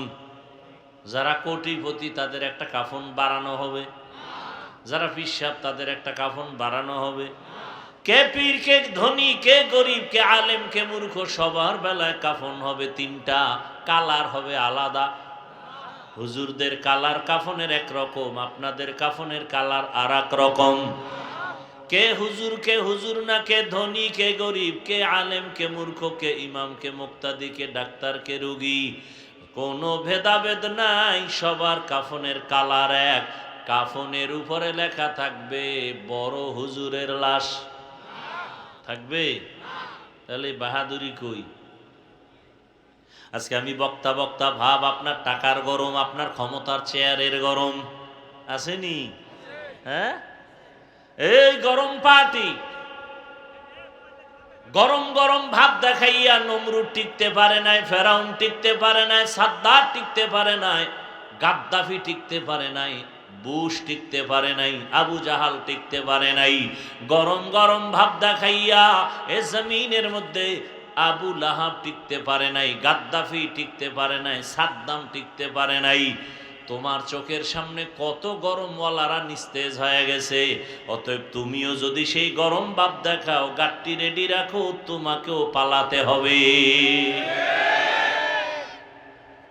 যারা কোটিপতি তাদের একটা কাফন বাড়ানো হবে, যারা পিসাব তাদের একটা কাফন বাড়ানো হবে। কে পীর, কে ধনী, কে গরিব, কে আলেম, কে মূর্খ, সবার বেলায় কাফন হবে 3টা, কালার হবে আলাদা। হুজুরদের কালার কাফনের একরকম, আপনাদের কাফনের কালার আর এক রকম। কে হুজুর না, কে ধনী, কে গরিব, কে আলেম, কে মূর্খ, কে ইমাম, কে মুক্তাদি, কে ডাক্তার, কে রোগী, কোনো ভেদাভেদ নাই, সবার কাফনের কালার এক। কাফনের উপরে লেখা থাকবে বড় হুজুরের লাশ। থাকবে? তাহলে বাহাদুরি কই? আজকে আমি বক্তা বক্তা ভাব, আপনার টাকার গরম, আপনার ক্ষমতার চেয়ারের গরম আসেনি? হ্যাঁ, এই গরম পার্টি গরম গরম ভাব দেখাইয়া নমরুদ টিকতে পারে নাই, ফেরাউন টিকতে পারে নাই, সাদ্দাত টিকতে পারে নাই, গাদ্দাফি টিকতে পারে নাই, বুশ টিকতে পারে নাই, আবু জাহাল টিকতে পারে নাই। গরম গরম ভাব দেখাইয়া এ জমিনের মধ্যে আবু লাহাব টিকতে পারে নাই, গাদ্দাফি টিকতে পারে নাই, সাদ্দাম টিকতে পারে নাই। তোমার চোখের সামনে কত গরমওয়ালারা নিস্তেজ হয়ে গেছে। অতএব তুমিও যদি সেই গরম ভাব দেখাও, গাট্টি রেডি রাখো, তোমাকেও পালাতে হবে।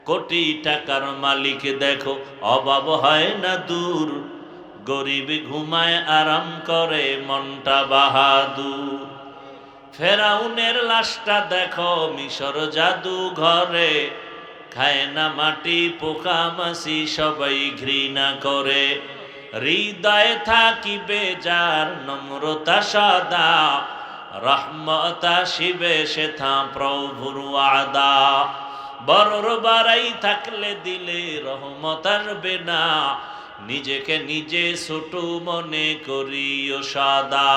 কোটি টাকার মালিক দেখো, অভাব হয় না দূর, গরিব ঘুমায় আরাম করে মনটা বাহাদুর। ফেরাউনের লাশটা দেখো মিশর জাদু ঘরে, খায় না মাটি পোকা মাছি সবাই ঘৃণা করে। হৃদয়ে থাকিবে যার নম্রতা সদা, রহমত আসিবে সেথা প্রভুর ওয়াদা। বড়র বাড়াই থাকলে দিলে রহমত আসবে না, নিজেকে নিজে ছোট মনে করিও সদা।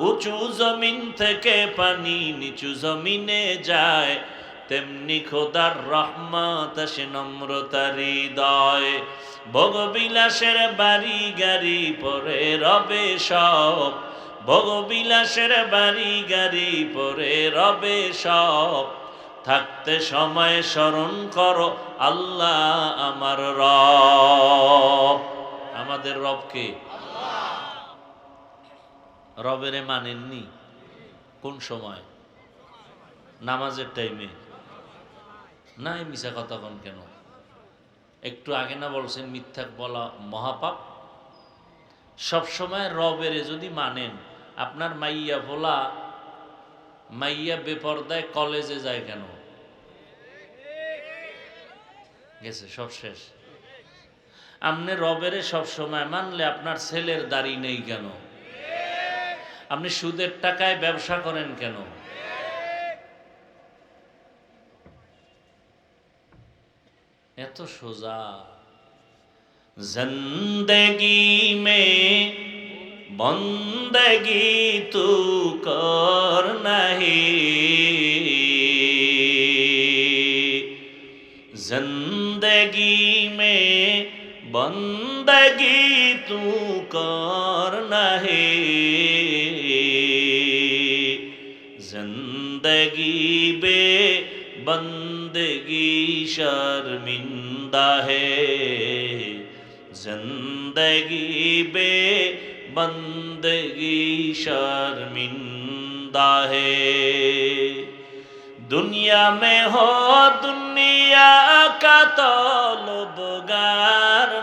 উঁচু জমিন থেকে পানি নিচু জমিনে যায়, তেমনি খোদার রহমত আসে নম্রতার হৃদয়। ভোগবিলাসের বাড়ি গাড়ি পরে রবে সব, ভোগবিলাসের বাড়ি গাড়ি পরে রবে সব। থাকতে সময় স্মরণ করো আল্লাহ আমার রব। আমাদের রবকে, রবেরে মানেননি? কোন সময়? নামাজের টাইমে নাই? মিছা কথা কোন কেন? একটু আগে না বলছেন মিথ্যা বলা মহাপাপ? সবসময় রবেরে যদি মানেন, আপনার মাইয়া ভোলা মাইয়া বেপরদায় কলেজে যায় কেন? গেছে, সব শেষ। আপনি রবেরে সবসময় মানলে আপনার ছেলের দাড়ি নেই কেন? আপনি সুদের টাকায় ব্যবসা করেন কেন? এত সোজা। জিন্দেগি মে বন্দগি তু কর নাহি, জিন্দেগি মে বন্দগি তু কর নাহি, जिंदगी बे बंदगी शर्मिंदा है, जिंदगी बे बंदगी शर्मिंदा है। दुनिया में हो दुनिया का तलबगार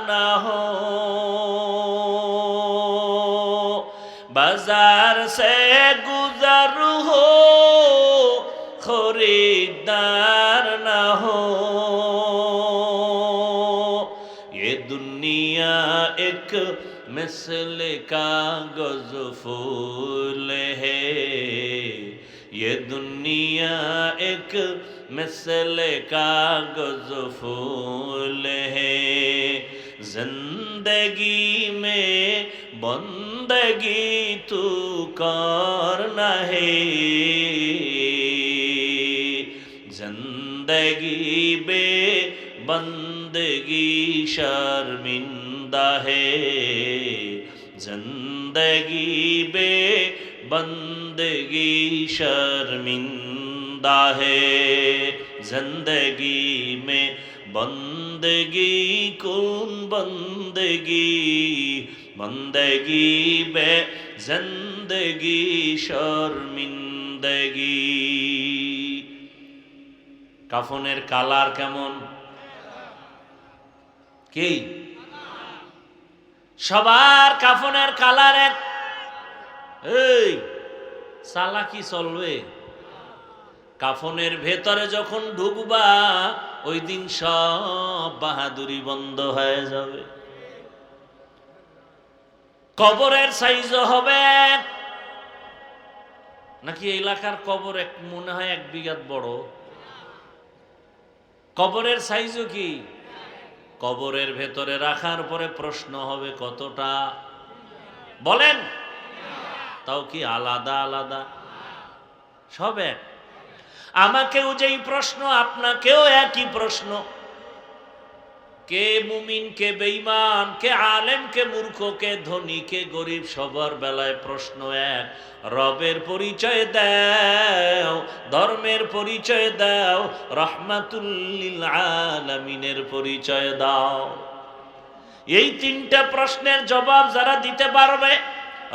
ना हो, बाजार से गुजर हो खरीदार ना हो। ये दुनिया एक मिसल कागज फूल है, ये दुनिया एक मिसल कागज फूल है। जिंदगी में बंदगी तू करना है, जिंदगी बे बंदगी शर्मिंदा है, जिंदगी बे बंदगी शर्मिंदा है। जिंदगी में बंदगी कौन बंदगी, बंदगी बे जिंदगी शर्मिंदगी। কাফনের কালার কেমন? কি সবার কাফনের কালার এক? এই সালা কি চলবে? কাফনের ভেতরে যখন ঢুকবা ওই দিন সব বাহাদুরি বন্ধ হয়ে যাবে। কবরের সাইজ হবে, নাকি এলাকার কবর এক মনে হয় 1 বিঘা বড়? কবরের সাইজও কি? কবরের ভেতরে রাখার পরে প্রশ্ন হবে কতটা বলেন? তাও কি আলাদা আলাদা? সব এক। আমাকেও যেই প্রশ্ন আপনাকেও একই প্রশ্ন। কে মুমিন, কে বেঈমান, কে আলেম, কে মূর্খ, কে ধনী, কে গরিব, সবার বেলায় প্রশ্ন এক। রবের পরিচয় দাও, ধর্মের পরিচয় দাও, রাহমাতুল লিল আলামিনের পরিচয় দাও। এই 3টা প্রশ্নের জবাব যারা দিতে পারবে,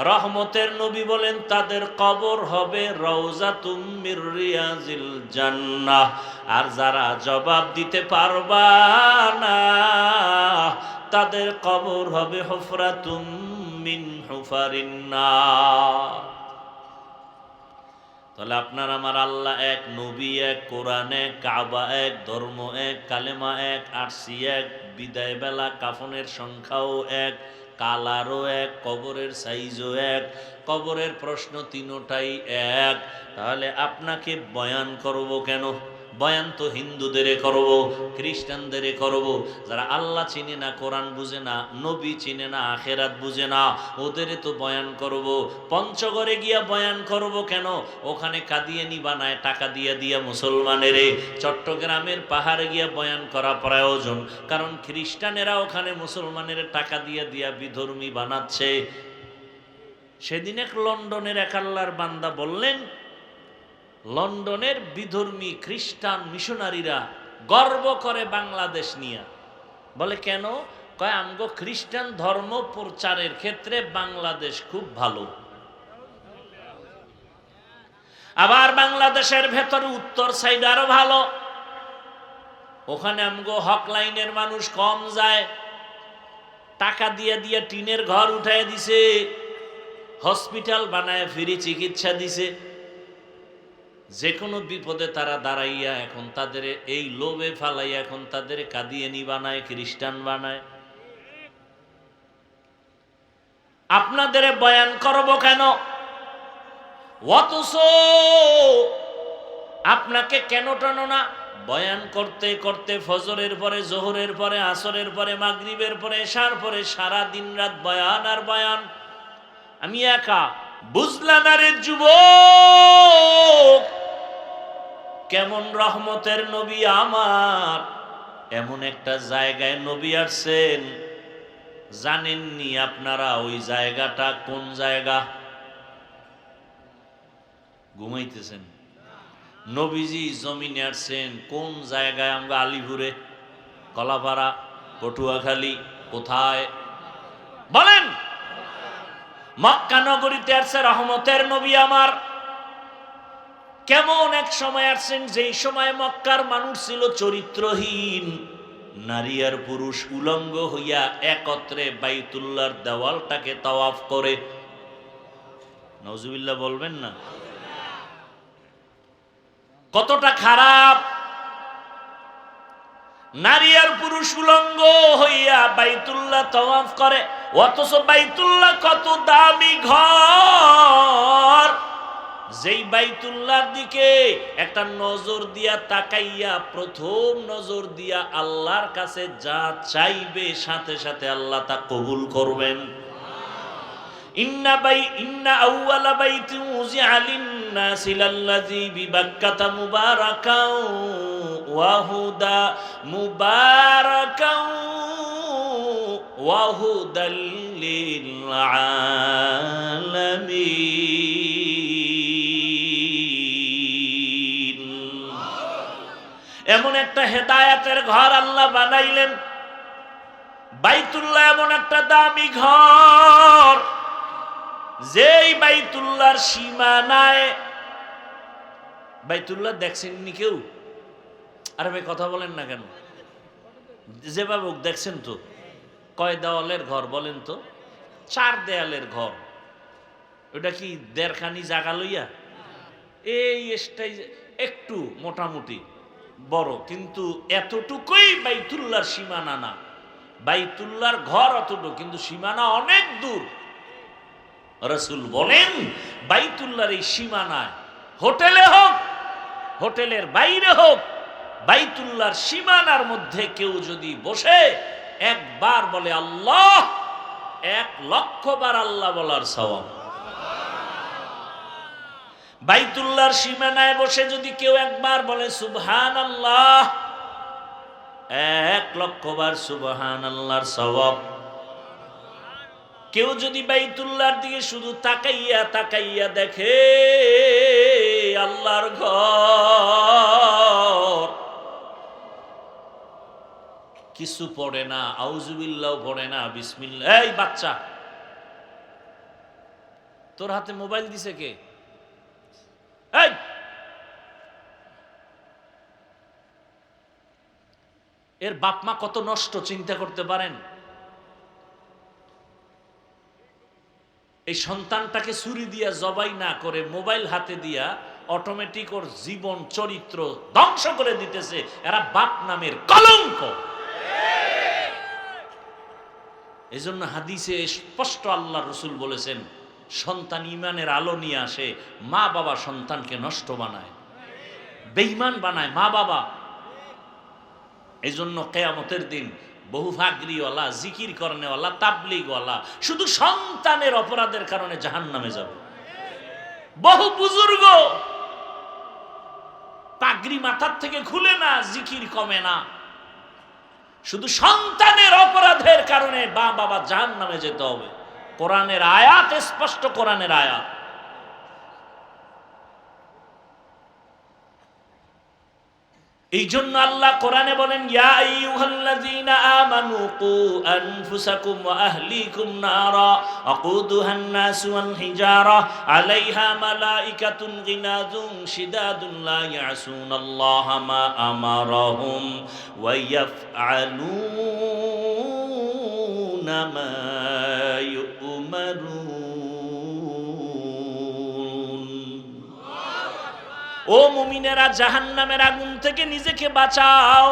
রহমতের নবী বলেন তাদের কবর হবে রওজাতুম মির রিয়াজিল জান্নাহ। আর যারা জবাব দিতে পারবা না, তাদের কবর হবে হুফরাতুম মিন হুফারিন নার। তাহলে আপনার আমার আল্লাহ এক, নবী এক, কোরআন এক, কাবা এক, ধর্ম এক, কালেমা এক, আরশি এক, বিদায় বেলা কাফনের সংখ্যাও এক, কালারও এক, কবরের সাইজও এক, কবরের প্রশ্ন 3টাই এক। তাহলে আপনাকে বয়ান করব কেন? বয়ান তো হিন্দুদের করব, খ্রিস্টানদের করব, যারা আল্লাহ চিনে না, কোরআন বুঝে না, নবী চিনে না, আখেরাত বুঝে না, ওদের তো বয়ান করব। পঞ্চগড়ে গিয়া বয়ান করব কেন? ওখানে কাদিয়ানি বানায় টাকা দিয়া দিয়া মুসলমানেরে। চট্টগ্রামের পাহাড়ে গিয়া বয়ান করা প্রয়োজন, কারণ খ্রিস্টানেরা ওখানে মুসলমানের টাকা দিয়া দিয়া বিধর্মী বানাচ্ছে। সেদিন এক লন্ডনের এক আল্লাহর বান্দা বললেন, লন্ডনের বিধর্মী খ্রিস্টান মিশনারিরা গর্ব করে বাংলাদেশ নিয়ে। বলে কেন? কয় আমগো খ্রিস্টান ধর্ম প্রচারের ক্ষেত্রে বাংলাদেশ খুব ভালো। আবার বাংলাদেশের ভেতরে উত্তর সাইড আরো ভালো, ওখানে আমগো হক লাইনের মানুষ কম যায়, টাকা দিয়ে দিয়ে টিনের ঘর উঠায় দিছে, হসপিটাল বানায় ফ্রি চিকিৎসা দিছে। যে কোনো বিপদে তারা দাঁড়াইয়া এখন তাদের এই লোভে ফালাইয়া এখন তাদের কাদিয়ানি বানায়, খ্রিস্টান বানায়। আপনাদের বয়ান করব কেন? অথচ আপনাকে কেন টানো না? বয়ান করতে করতে ফজরের পরে, জোহরের পরে, আসরের পরে, মাগরিবের পরে, এশার পরে সারা দিন রাত বয়ান আর বয়ান। আমি একা বুঝলাম না রে যুবক, কেমন রহমতের নবী আমার। এমন একটা জায়গায় নবী আসছেন, জানেননি আপনারা ওই জায়গাটা কোন জায়গা? ঘুমাইতেছেন? নবীজি জমিনে আসছেন কোন জায়গায়? আমরা আলিপুরে, কলাপাড়া, পটুয়াখালী, কোথায় বলেন? মক্কা নগরীতে আসছে রহমতের নবী আমার। কেমন এক সময় আসছেন যেই সময় মক্কার মানুষ ছিল চরিত্রহীন, নারী আর পুরুষ উলঙ্গ হইয়া একত্রে বাইতুল্লাহর দেওয়ালটাকে তাওয়াফ করে। নাউজুবিল্লাহ বলবেন না? কতটা খারাপ! নারী আর পুরুষ উলঙ্গ হইয়া বাইতুল্লাহ তাওয়াফ করে, অথচ বাইতুল্লাহ কত দামি ঘর। যেই বাইতুল্লাহর দিকে একটা নজর দিয়া তাকাইয়া, প্রথম নজর দিয়া আল্লাহর কাছে যা চাইবে সাথে সাথে আল্লাহ তা কবুল করবেন। ইন্না আউওয়ালা বাইতিন উযিআ লিন-নাসি লাল্লাযী বিবাক্কাতা মুবারাকাও ওয়া হুদা মুবারাকাও ওয়া হুদাল লিল আলামিন। এমন একটা হেদায়েতের ঘর আল্লাহ বানাইলেন। বাইতুল্লাহ এমন একটা দামি ঘর, যেই বাইতুল্লাহর সীমানায়, বাইতুল্লাহ দেখছেননি কেউ? আরে ভাই কথা বলেন না কেন? যেভাবে দেখছেন তো, কয় দেওয়ালের ঘর বলেন তো? 4 দেয়ালের ঘর। ওটা কি 1.5 খানি জায়গা লইয়া? এই এসটাই একটু মোটামুটি বড়, কিন্তু এতটুকুই বাইতুল্লাহর সীমানা না। বাইতুল্লাহর ঘর অতটুকু, কিন্তু সীমানা অনেক দূর। রাসূল বলেন বাইতুল্লাহর এই সীমানায়, হোটেলে হোক, হোটেলের বাইরে হোক, বাইতুল্লাহর সীমানার মধ্যে কেউ যদি বসে একবার বলে আল্লাহ, 1,00,000 বার আল্লাহ বলার সওয়াব। বাইতুল্লাহর সীমানায় বসে যদি কেউ একবার বলে সুবহানাল্লাহ, 1,00,000 বার সুবহানাল্লাহর সওয়াব। কেউ যদি বাইতুল্লাহর দিকে শুধু তাকাইয়া তাকাইয়া দেখে আল্লাহর ঘর, কিছু পড়ে না, আউযুবিল্লাহ পড়ে না, বিসমিল্লাহ। এই বাচ্চা, তোর হাতে মোবাইল দিছে কে? এই এর বাপ মা কত নষ্ট চিন্তা করতে পারেন? এই সন্তানটাকে ছুরি দিয়া জবাই না করে মোবাইল হাতে দিয়া অটোমেটিক ওর জীবন চরিত্র ধ্বংস করে দিতেছে। এরা বাপ নামের কলঙ্ক। এজন্য হাদিসে স্পষ্ট আল্লাহ রসুল বলেছেন, সন্তান ইমানের আলো নিয়ে আসে, মা বাবা সন্তানকে নষ্ট বানায়, বেঈমান বানায় মা বাবা। এজন্য কিয়ামতের দিন বহু ফাগরিওয়ালা, জিকির করনেওয়ালা, তাবলীগওয়ালা শুধু সন্তানের অপরাধের কারণে জাহান্নামে যাবে। বহু বুজুর্গ পাগড়ি মাথার থেকে খুলে না, জিকির কমে না, শুধু সন্তানের অপরাধের কারণে মা বাবা জাহান্নামে যেতে হবে। কোরআনের আয়াত স্পষ্ট, কোরআনের আয়াত। এই জন্য আল্লাহ কোরআনে বলেন, ইয়া আইয়ুহাল্লাযীনা আমানু কু আনফুসাকুম ওয়া আহলিকুম নারা আকুদুহান নাসু ওয়াল হিজারা আলাইহা মালাইকাতুন গিনাযুন শিদাদুন লা ইয়াসুনাল্লাহা মা আমারাহুম ওয়া ইয়াফআলুনা মা ইউমারুন। ও মুমিনেরা, জাহান্নামের আগুন থেকে নিজেকে বাঁচাও,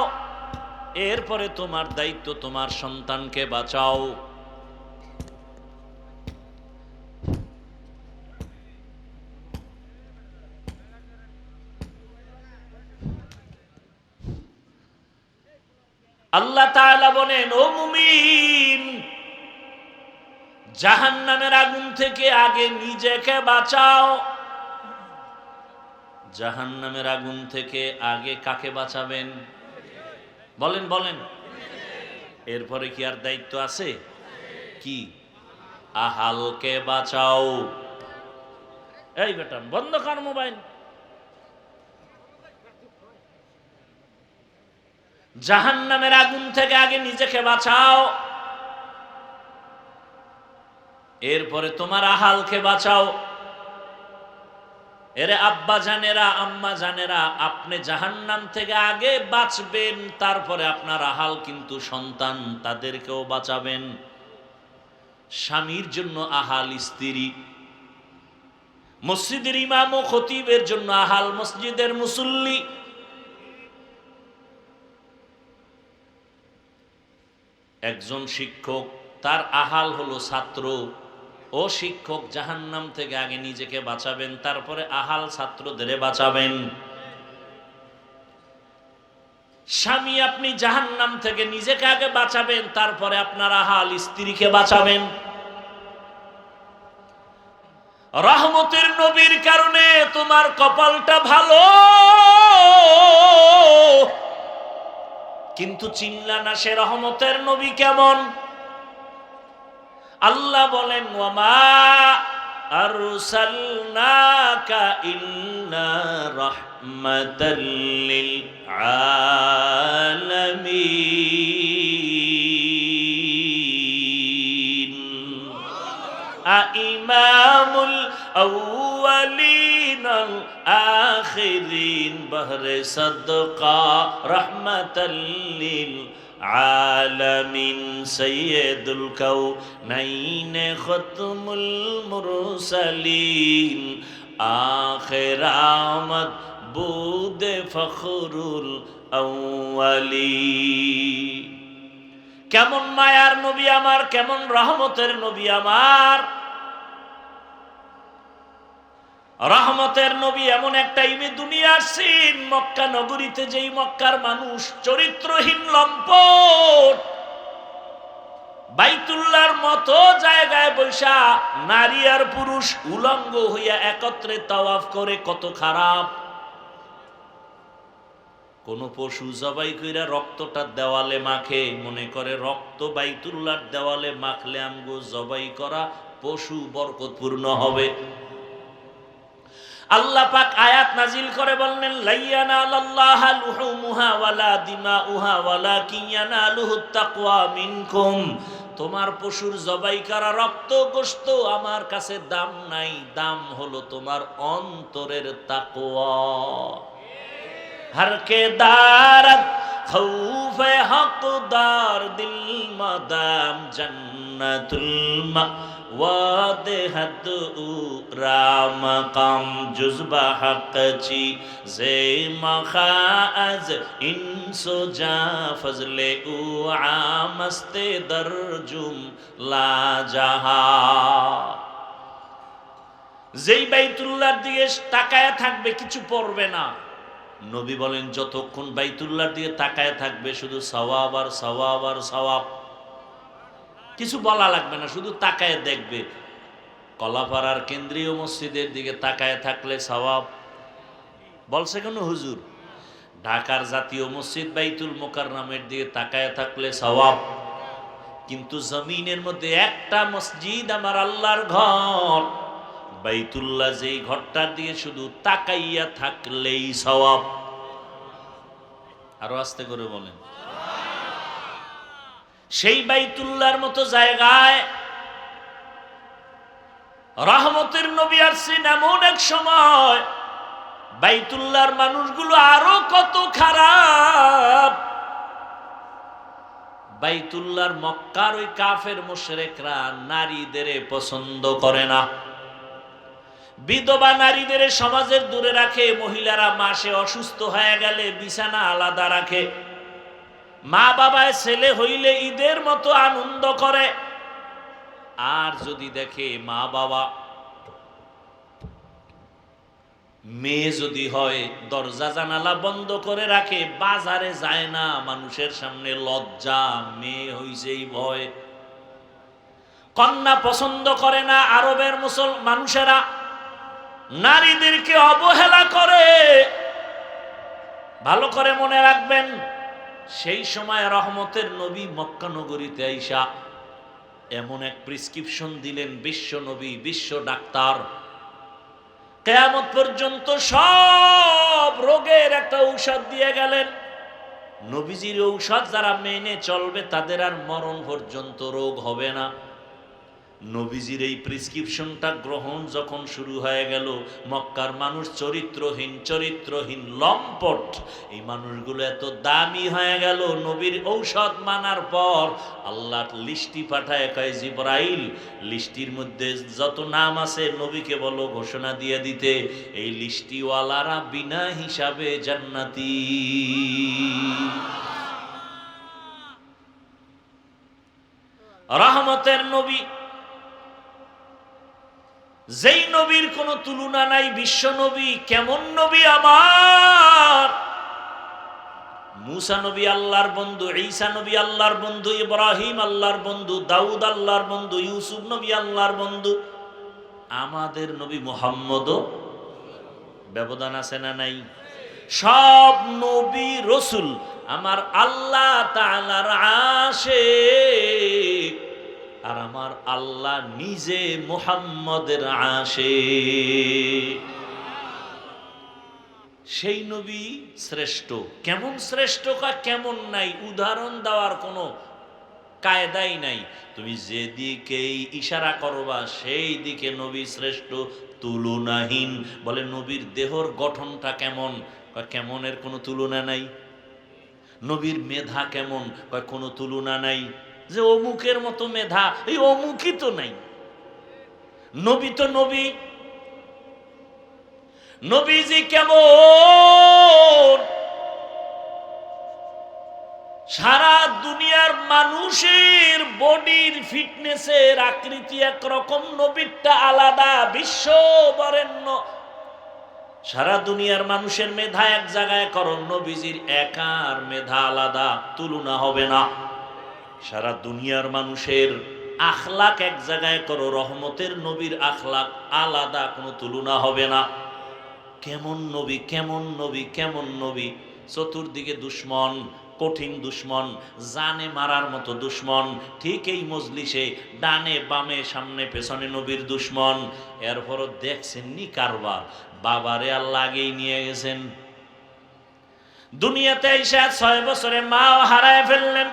এরপরে তোমার দায়িত্ব তোমার সন্তানকে বাঁচাও। আল্লাহ তাআলা বলেন, ও মুমিন, জাহান্নামের আগুন থেকে আগে নিজেকে বাঁচাও। জাহান্নামের আগুন থেকে আগে কাকে বাঁচাবেন? বলেন বলেন। এরপরে কি আর দায়িত্ব আছে? কি? আহালকে বাঁচাও। এই বেটা বন্ধ কর মোবাইল। জাহান্নামের আগুন থেকে আগে নিজেকে বাঁচাও, এরপরে তোমার আহালকে বাঁচাও। এরে আব্বা জানেরা, আম্মা জানেরা, আপনি জাহান্নাম থেকে আগে বাঁচবেন, তারপরে আপনার আহাল কিন্তু সন্তান, তাদেরকেও বাঁচাবেন। স্বামীর জন্য আহাল স্ত্রী, মসজিদের ইমাম ও খতিবের জন্য আহাল মসজিদের মুসল্লি, একজন শিক্ষক তার আহাল হলো ছাত্র। ও শিক্ষক, জাহান্নাম থেকে আগে নিজেকে বাঁচাবেন, তারপরে আহাল ছাত্রদের বাঁচাবেন। স্বামী, আপনি জাহান্নাম থেকে নিজেকে আগে বাঁচাবেন, তারপরে আপনার আহাল স্ত্রীকে বাঁচাবেন। রহমতের নবীর কারণে তোমার কপালটা ভালো, কিন্তু চিনলা না সে রহমতের নবী কেমন। আল্লাহ বলেন, ওয়ামা আরসালনাকা ইল্লা রাহমাতাল লিল আলামিন। ইমামুল আউয়ালিন আল আখিরিন বহরে সাদকা রাহমাতাল লিল আলামিন সাইয়্যিদুল কাউনাইন খতমুল মুরসালিন আখির আমদ বুদে ফখরুল আউয়ালিন। কেমন মায়ার নবী আমার, কেমন রহমতের নবী আমার। রহমতের নবী এমন এক টাইমে দুনিয়া আসছেন, মক্কা নগরীতে যেই মক্কার মানুষ চরিত্রহীন লম্পট, বাইতুল্লাহর মতো জায়গায় বৈশা নারী আর পুরুষ উলঙ্গ হইয়া একত্রে তাওয়াফ করে, কত খারাপ। কোন পশু জবাই কইরা রক্তটা দেওয়ালে মাখে, মনে করে রক্ত বাইতুল্লাহর দেওয়ালে মাখলে আমগো জবাই করা পশু বরকতপূর্ণ হবে। আল্লাহ পাক আয়াত নাজিল করে বললেন, লাইয়ানালাল্লাহা লুহুমুহা ওয়ালা দিমাউহা ওয়ালাকিন ইয়ানালুহুত তাকওয়া মিনকুম। তোমার পশুর জবাই করা রক্ত গোশত আমার কাছে দাম নাই, দাম হলো তোমার অন্তরের তাকওয়া। हर के दारत खौफ हकदार दिल मदाम जन्नतुल मवाद हद राम कम जुज़बा हक़ची ज़े मखाज़ इंसो जा फज़ले उ आमस्ते दरजुम ला जहा। যেই বাইতুল্লাহর দিকে তাকায় থাকবে কিছু পড়বে না। নবী বলেন যতক্ষণ বাইতুল্লাহর দিকে তাকায় থাকবে শুধু সওয়াব আর সওয়াব আর সওয়াব, কিছু বলা লাগবে না, শুধু তাকায় দেখবে। কলাপাড়ার কেন্দ্রীয় মসজিদের দিকে তাকায় থাকলে সওয়াব, বলছে কেন হুজুর? ঢাকার জাতীয় মসজিদ বাইতুল মোকাররমের দিকে তাকায় থাকলে সওয়াব। কিন্তু জমিনের মধ্যে একটা মসজিদ আমার আল্লাহর ঘর, বাইতুল্লাহ, যেই ঘরটার দিয়ে শুধু তাকাইয়া থাকলেই সওয়াব। আরো আস্তে করে বলেন। সেই বাইতুল্লাহর মতো জায়গায় রহমতের নবী আসছেন এমন এক সময়, বাইতুল্লাহর মানুষগুলো আরো কত খারাপ। বাইতুল্লাহর মক্কার ওই কাফের মুশরিকরা নারীদের পছন্দ করে না, বিধবা নারীদের সমাজের দূরে রাখে, মহিলারা মাসে অসুস্থ হয়ে গেলে বিছানা আলাদা রাখে, মা বাবায় ছেলে হইলে ঈদের মতো আনন্দ করে। আর যদি দেখে মা বাবা মেয়ে যদি হয় দরজা জানালা বন্ধ করে রাখে, বাজারে যায় না, মানুষের সামনে লজ্জা, মেয়ে হইছেই ভয়। কন্যা পছন্দ করে না, আরবের মানুষেরা নারীদেরকে অবহেলা করে। ভালো করে মনে রাখবেন, সেই সময় রহমতের নবী মক্কা নগরীতে আইসা এমন এক প্রেসক্রিপশন দিলেন, বিশ্ব নবী, বিশ্ব ডাক্তার, কিয়ামত পর্যন্ত সব রোগের একটা ঔষধ দিয়ে গেলেন। নবীজির ঔষধ যারা মেনে চলবে তাদের আর মরণ পর্যন্ত রোগ হবে না। নবীজির এই প্রেসক্রিপশনটা গ্রহণ যখন শুরু হয়ে গেল, মক্কার মানুষ চরিত্রহীন লম্পট, এই মানুষগুলো এত দামি হয়ে গেল। নবীর ঔষধ মানার পর আল্লাহ লিস্টি পাঠায়, কয় জিবরাইল, লিস্টির মধ্যে যত নাম আছে নবীকে বলো ঘোষণা দিয়ে দিতে, এই লিস্টিওয়ালারা বিনা হিসাবে জান্নাতি। রহমতের নবী, যেই নবীর কোনো তুলনা নাই, বিশ্ব নবী। কেমন নবী আমার? মুসা নবী আল্লাহর বন্ধু, ঈসা নবী আল্লাহর বন্ধু, ইব্রাহিম আল্লাহর বন্ধু, দাউদ আল্লাহর বন্ধু, ইউসুফ নবী আল্লাহর বন্ধু। আমাদের নবী মুহাম্মদও ব্যবধান আছে না নাই? সব নবী রসুল আমার আল্লাহ তাআলার আশিক, আর আমার আল্লাহ নিজে মুহাম্মদের আশিক। সেই নবী শ্রেষ্ঠ। কেমন শ্রেষ্ঠ কেমন নাই উদাহরণ দেওয়ার কোনো কায়দাই নাই। তুমি যেদিকেই ইশারা করবা সেই দিকে নবী শ্রেষ্ঠ, তুলনাহীন। বলে নবীর দেহর গঠনটা কেমন? কেমনের কোনো তুলনা নাই। নবীর মেধা কেমন? কোনো তুলনা নাই। যে অমুকের মতো মেধা, এই অমুকই তো নাই। নবী তো নবী। নবীজি কেমন? সারা দুনিয়ার মানুষের বডির ফিটনেসের আকৃতি একরকম, নবীরটা আলাদা, বিশ্ব বরেণ্য সারা দুনিয়ার মানুষের মেধা এক জায়গায় করো, নবীজির একার মেধা আলাদা, তুলনা হবে না। সারা দুনিয়ার মানুষের আখলাক এক জায়গায় করো, রহমতের নবীর আখলাক আলাদা, কোনো তুলনা হবে না। কেমন নবী, কেমন নবী, কেমন নবী! চতুর্দিকে দুশ্মন, কঠিন দুশ্মন, জানে মারার মতো দুশ্মন। ঠিক এই মজলিসে ডানে বামে সামনে পেছনে নবীর দুশ্মন। এরপরও দেখছেন নি কারবার, বাবারে আল্লাহ আগেই নিয়ে গেছেন। দুনিয়াতে এসে 6 বছরে মাও হারায় ফেললেন।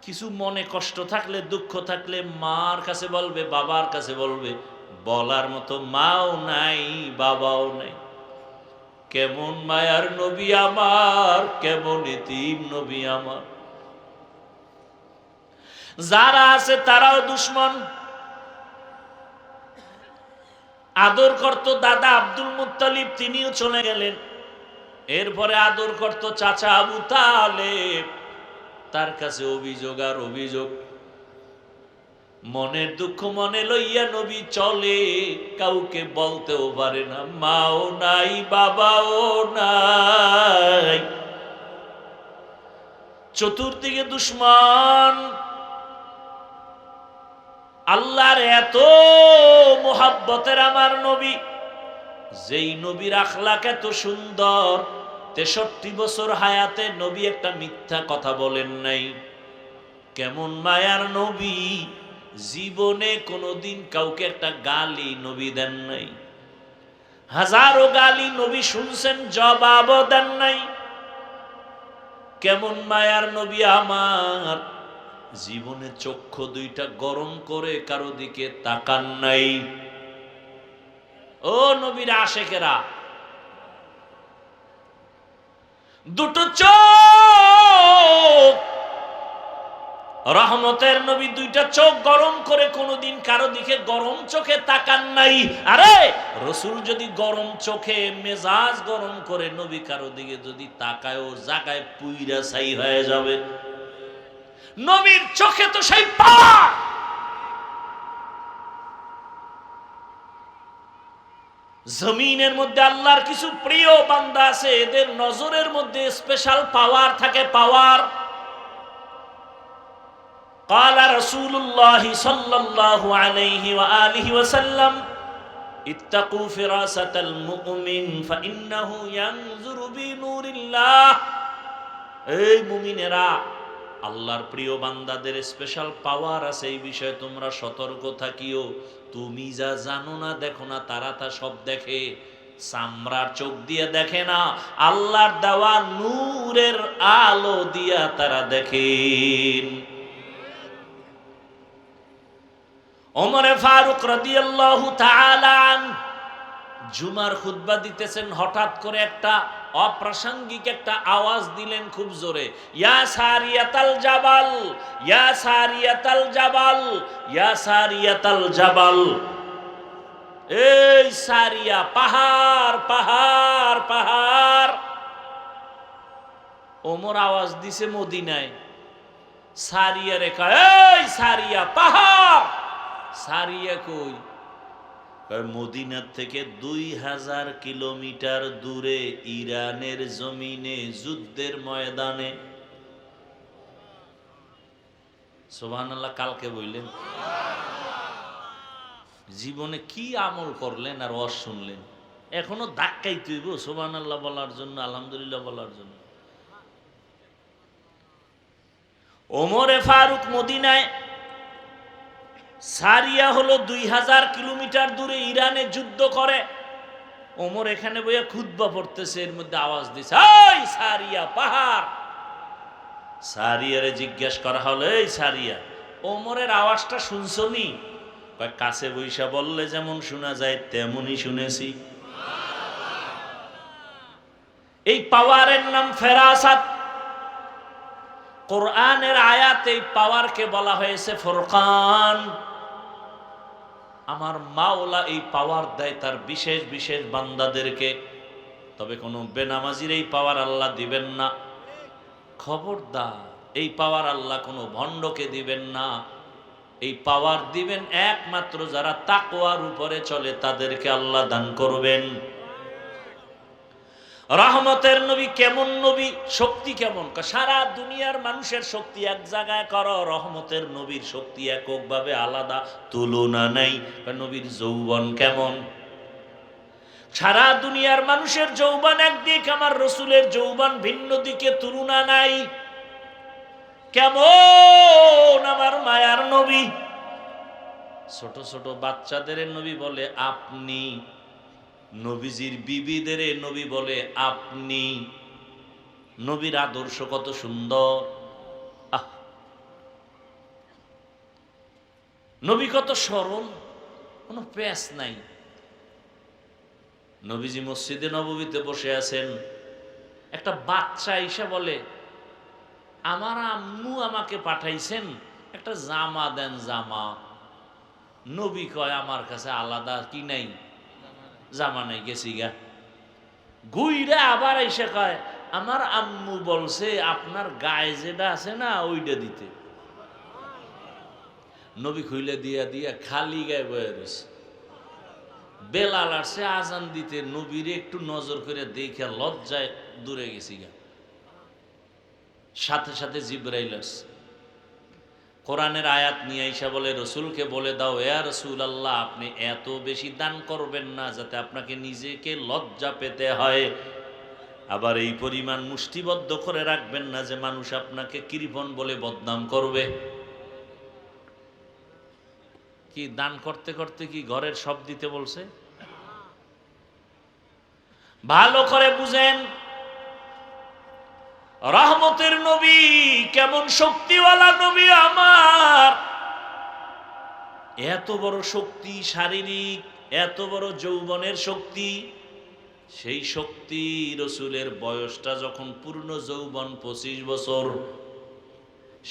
কিছু মনে কষ্ট থাকলে, দুঃখ থাকলে মার কাছে বলবে, বাবার কাছে বলবে, বলার মতো মাও নাই, বাবাও নাই। কেমন মায়ার নবী আমার, কেমন এতিম নবী আমার। যারা আছে তারাও দুশ্মন। আদর করত দাদা আব্দুল মুত্তালিব, তিনিও চলে গেলেন। এরপরে আদর করত চাচা আবু তালেব, তার কাছে অভিযোগ আর অভিযোগ। মনের দুঃখ মনে লইয়া নবী চলে, কাউকে বলতেও পারে না, মাও নাই, বাবাও নাই। চতুর্দিকে দুশ্মন। আল্লাহর এত মোহাব্বতের আমার নবী, যেই নবীর আখলাক এত সুন্দর, 63 বছর হায়াতে নবী একটা মিথ্যা কথা বলেন নাই। কেমন মায়ার নবী, জীবনে কোনোদিন কাউকে একটা গালি নবী দেন নাই। হাজারো গালি নবী শুনছেন, জবাবও দেন নাই। কেমন মায়ার নবী আমার, জীবনে চক্ষু দুইটা গরম করে কারো দিকে তাকান নাই। ও নবীর আশেকেরা, দুটো চোখ, রহমতের নবী দুইটা চোখ গরম করে কোনোদিন কারো দিকে গরম চোখে তাকান নাই। আরে রসুল যদি গরম চোখে মেজাজ গরম করে নবী কারো দিকে যদি তাকায়, ও জায়গায় পুইরা ছাই হয়ে যাবে। নবীর চোখে তো সেই পাওয়ার। জমিনের মধ্যে আল্লাহর কিছু প্রিয় বান্দা আছে, এদের নজরের মধ্যে স্পেশাল পাওয়ার থাকে, পাওয়ার। قال رسول الله صلى الله عليه وآله وسلم اتقوا فراسة المؤمن فإنه ينظر بنور الله। এই মুমিনেরা, আল্লাহর প্রিয় বান্দাদের স্পেশাল পাওয়ার আছে, এই বিষয়ে তোমরা সতর্ক থাকিও। তুমি যা জানো না, দেখো না, তারা তা সব দেখে। চামড়ার চোখ দিয়ে দেখে না, আল্লাহর দেওয়া নূরের আলো দিয়া তারা দেখেন। ওমরে ফারুক রাদিয়াল্লাহু তাআলা আনহু জুমার খুতবা দিতেছেন, হঠাৎ করে একটা অপ্রাসঙ্গিক একটা আওয়াজ দিলেন খুব জোরে, ইয়া সারিয়াতাল জাবাল, ইয়া সারিয়াতাল জাবাল, ইয়া সারিয়াতাল জাবাল। এই সারিয়া, পাহাড় পাহাড় পাহাড়। ওমর আওয়াজ দিছে মদিনায়, সারিয়া রেখা, এই সারিয়া পাহাড়। সারিয়া কই? মদিনার থেকে 2000 কিলোমিটার দূরে ইরানের জমিনে যুদ্ধের ময়দানে। সুবহানাল্লাহ। কালকে বললেন জীবনে কি আমল করলেন আর ওয়াজ শুনলেন, এখনো ধাক্কাই তুইব সুবহানাল্লাহ বলার জন্য, আলহামদুলিল্লাহ বলার জন্য। ওমরে ফারুক মদিনায়, সারিয়া হলো 2000 কিলোমিটার দূরে, ইরানে যুদ্ধ করে। ওমর এখানে বইয়া খুতবা পড়তেছে, এর মধ্যে আওয়াজ দিছে, এই সারিয়া পাহাড়। সারিয়ারে জিজ্ঞেস করা হলো, এই সারিয়া, ওমরের আওয়াজটা শুনছনি? কাছে বইসা বললে যেমন শোনা যায় তেমনই শুনেছি। এই পাওয়ারের নাম ফেরাসাত। কোরআনের আয়াতে এই পাওয়ারকে বলা হয়েছে ফুরকান। আমার মাওলা এই পাওয়ার দেয় তার বিশেষ বিশেষ বান্দাদেরকে, তবে কোনো বেনামাজির এই পাওয়ার আল্লাহ দিবেন না। খবরদার, এই পাওয়ার আল্লাহ কোনো ভণ্ডকে দিবেন না। এই পাওয়ার দিবেন একমাত্র যারা তাকওয়ার উপরে চলে তাদেরকে আল্লাহ দান করবেন। রহমতের নবী কেমন নবী, শক্তি কেমন? সারা দুনিয়ার মানুষের শক্তি এক জায়গায় করো, রহমতের নবীর শক্তি এককভাবে আলাদা, তুলনা নাই। নবীর যৌবন কেমন? সারা দুনিয়ার মানুষের যৌবন একদিক, আমার রসুলের যৌবন ভিন্ন দিকে, তুলনা নাই। কেমন আমার মায়ার নবী! ছোট ছোট বাচ্চাদের নবী বলে আপনি, নবীজির বিবিদের নবী বলে আপনি। নবীর আদর্শ কত সুন্দর! নবী কত সরল, কোনো প্যাঁচ নাই। নবীজি মসজিদে নববীতে বসে আছেন, একটা বাচ্চা এসে বলে আমার আম্মু আমাকে পাঠাইছেন একটা জামা দেন, জামা। নবী কয় আমার কাছে আলাদা কি নাই, জামা নাই, গেছি গা। গুইরা আবার এসে কয় আমার আম্মু বলছে আপনার গায়ে যেটা আছে না ওইটা দিতে। নবী খুইলে দিয়া দিয়া খালি গায়ে বয়ে রয়েছে। বেলাল আসছে আজান দিতে, নবীরে একটু নজর করে দেখে লজ্জায় দূরে গেছি গা। সাথে সাথে জিবরাইল আসছে, কোরআনের আয়াত নিয়ে আইসা বলে রসুলকে বলে দাও ইয়া রাসূলুল্লাহ আপনি এত বেশি দান করবেন না যাতে আপনাকে নিজেকে লজ্জা পেতে হয়, আবার এই পরিমাণ মুষ্টিবদ্ধ করে রাখবেন না যে মানুষ আপনাকে কৃপণ বলে বদনাম করবে। কি দান করতে করতে কি ঘরের সব দিতে বলছে? ভালো করে বুঝেন, রহমতের নবী কেমন শক্তিওয়ালা নবী আমার! এত বড় শক্তি, শারীরিক এত বড় যৌবনের শক্তি। সেই শক্তি রসুলের বয়সটা যখন পূর্ণ যৌবন 25 বছর,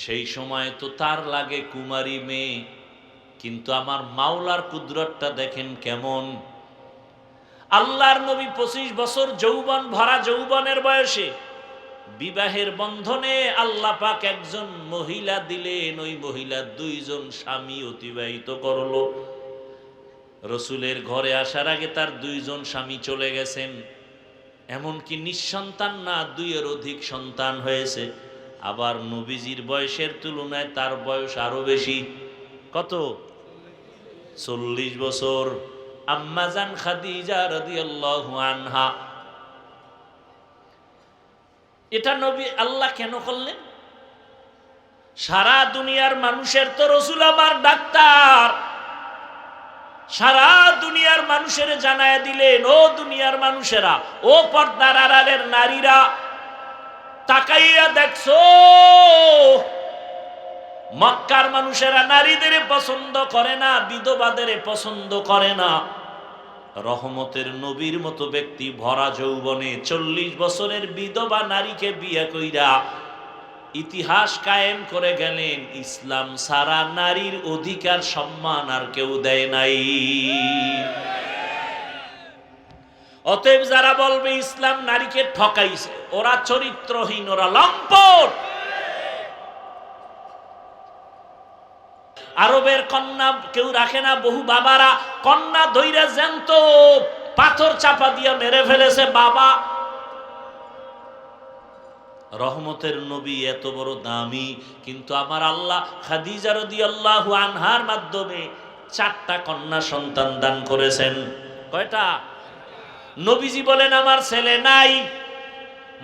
সেই সময় তো তার লাগে কুমারী মেয়ে। কিন্তু আমার মাওলার কুদরতটা দেখেন কেমন! আল্লাহর নবী 25 বছর যৌবন ভরা যৌবনের বয়সে বিবাহের বন্ধনে আল্লাহ পাক একজন মহিলা দিলেন, ওই মহিলা 2 জন স্বামী অতিবাহিত করলো। রসুলের ঘরে আসার আগে তার 2 জন স্বামী চলে গেছেন, এমনকি নিঃসন্তান না 2 এর অধিক সন্তান হয়েছে। আবার নবীজির বয়সের তুলনায় তার বয়স আরো বেশি। কত? 40 বছর। আম্মাজান খাদিজা রাদিয়াল্লাহু আনহা। এটা নবী আল্লাহ কেন করলেন? সারা দুনিয়ার মানুষের তো রসুল আমার ডাক্তার, সারা দুনিয়ার মানুষের জানায় দিলেন ও দুনিয়ার মানুষেরা, ও পর্দার আড়ালের নারীরা, তাকাইয়া দেখছো মক্কার মানুষেরা নারীদের পছন্দ করে না, বিধবাদের পছন্দ করে না। রহমতের নবীর মতো ব্যক্তি ভরা যৌবনে 40 বছরের বিধবা নারীকে বিয়ে কইরা ইতিহাস কায়েম করে গেলেন। ইসলাম সারা নারীর অধিকার সম্মান আর কেউ দেয় নাই। অতএব যারা বলবে ইসলাম নারীকে ঠকাইছে, ওরা চরিত্রহীন, ওরা লম্পট। আরবের কন্যা কেউ রাখে না, বহু বাবারা কন্যা ধইরা জ্যান্ত পাথর চাপা দিয়া মেরে ফেলেছে বাবা। রহমতের নবী এত বড় দামি, কিন্তু আমার আল্লাহ খাদিজা রাদিয়াল্লাহু আনহার মাধ্যমে 4টা কন্যা সন্তান দান করেছেন। কয়টা? নবীজি বলেন আমার ছেলে নাই।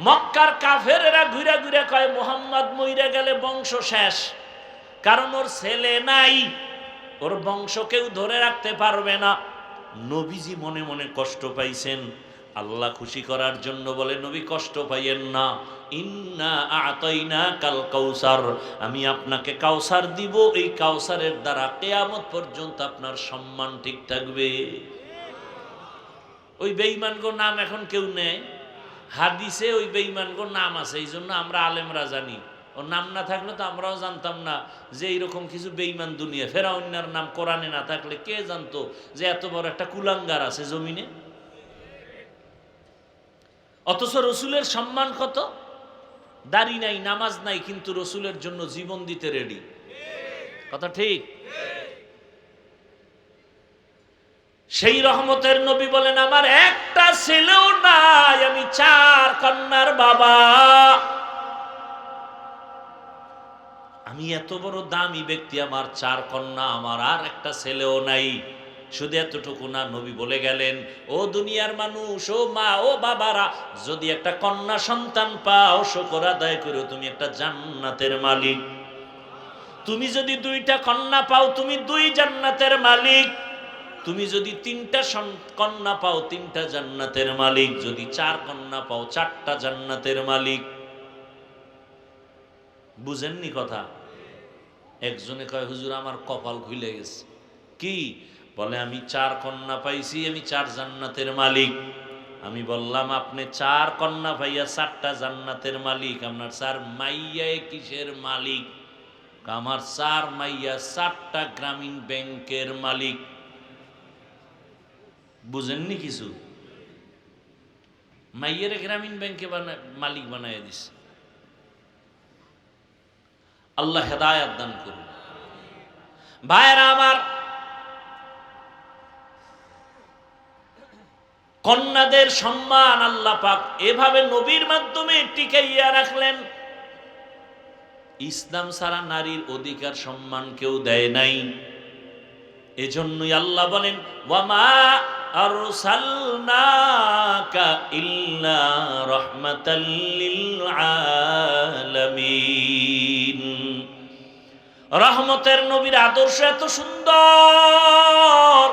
মক্কার কাফেরেরা ঘুরে ঘুরে কয় মুহাম্মদ মইরা গেলে বংশ শেষ, কারণ ওর ছেলে নাই, ওর বংশ কেউ ধরে রাখতে পারবে না। নবীজি মনে মনে কষ্ট পাইছেন। আল্লাহ খুশি করার জন্য বলে নবী কষ্ট পাইয়েন না, ইন্না আতাইনা কাল কাউসার, আমি আপনাকে কাউসার দিব, এই কাউসারের দ্বারা কিয়ামত পর্যন্ত আপনার সম্মান ঠিক থাকবে। ওই বেঈমানগো নাম এখন কেউ নেয়, হাদিসে ওই বেঈমানগো নাম আছে, এই জন্য আমরা আলেমরা জানি। ওর নাম না থাকলে তো আমরাও জানতাম না যে এইরকম কিছু বেঈমান দুনিয়া। ফেরাউনের নাম কোরআনে না থাকলে কে জানতো যে এত বড় একটা কুলাঙ্গার আছে জমিনে? অথচ রসুলের সম্মান কত! দাড়ি নাই, নামাজ নাই, কিন্তু রসুলের জন্য জীবন দিতে রেডি। কথা ঠিক? সেই রহমতের নবী বলেন, আমার একটা ছেলেও নাই, আমি 4 কন্যার বাবা। আমি এত বড় দামি ব্যক্তি, আমার 4 কন্যা, আমার আর একটা ছেলেও নাই। শুধু এতটুকু না, নবী বলে গেলেন, ও দুনিয়ার মানুষ, ও মা, ও বাবারা, যদি একটা কন্যা সন্তান পাও, শুকর আদায় করো, তুমি একটা জান্নাতের মালিক। তুমি যদি 2টা কন্যা পাও, তুমি 2 জান্নাতের মালিক। তুমি যদি 3টা কন্যা পাও, 3টা জান্নাতের মালিক। যদি 4 কন্যা পাও, 4টা জান্নাতের মালিক। বুঝেননি কথা? একজনে কয়, হুজুর আমার কপাল খুলে গেছে। কি? বলে, আমি 4 কন্যা পাইছি, আমি 4 জান্নাতের মালিক। আমি বললাম, আপনি 4 কন্যা পাইয়া 4টা জান্নাতের মালিক, আপনার 4 মাইয়া কিসের মালিক? আমার 4 মাইয়া 4টা গ্রামীণ ব্যাংকের মালিক। বুঝেননি কিছু? মাইয়ের গ্রামীণ ব্যাংকে মালিক বানাইয়া দিছে। আল্লাহ হেদায়েত দান করুন। ভাইরা আমার, কন্যাদের সম্মান আল্লাহ পাক এভাবে নবীর মাধ্যমে টিকাইয়া রাখলেন। ইসলাম ছাড়া নারীর অধিকার সম্মান কেউ দেয় নাই। এজন্যই আল্লাহ বলেন, ওয়ামা আরসালনাকা ইল্লা রাহমাতাল লিল আলামিন। রহমতের নবীর আদর্শ এত সুন্দর,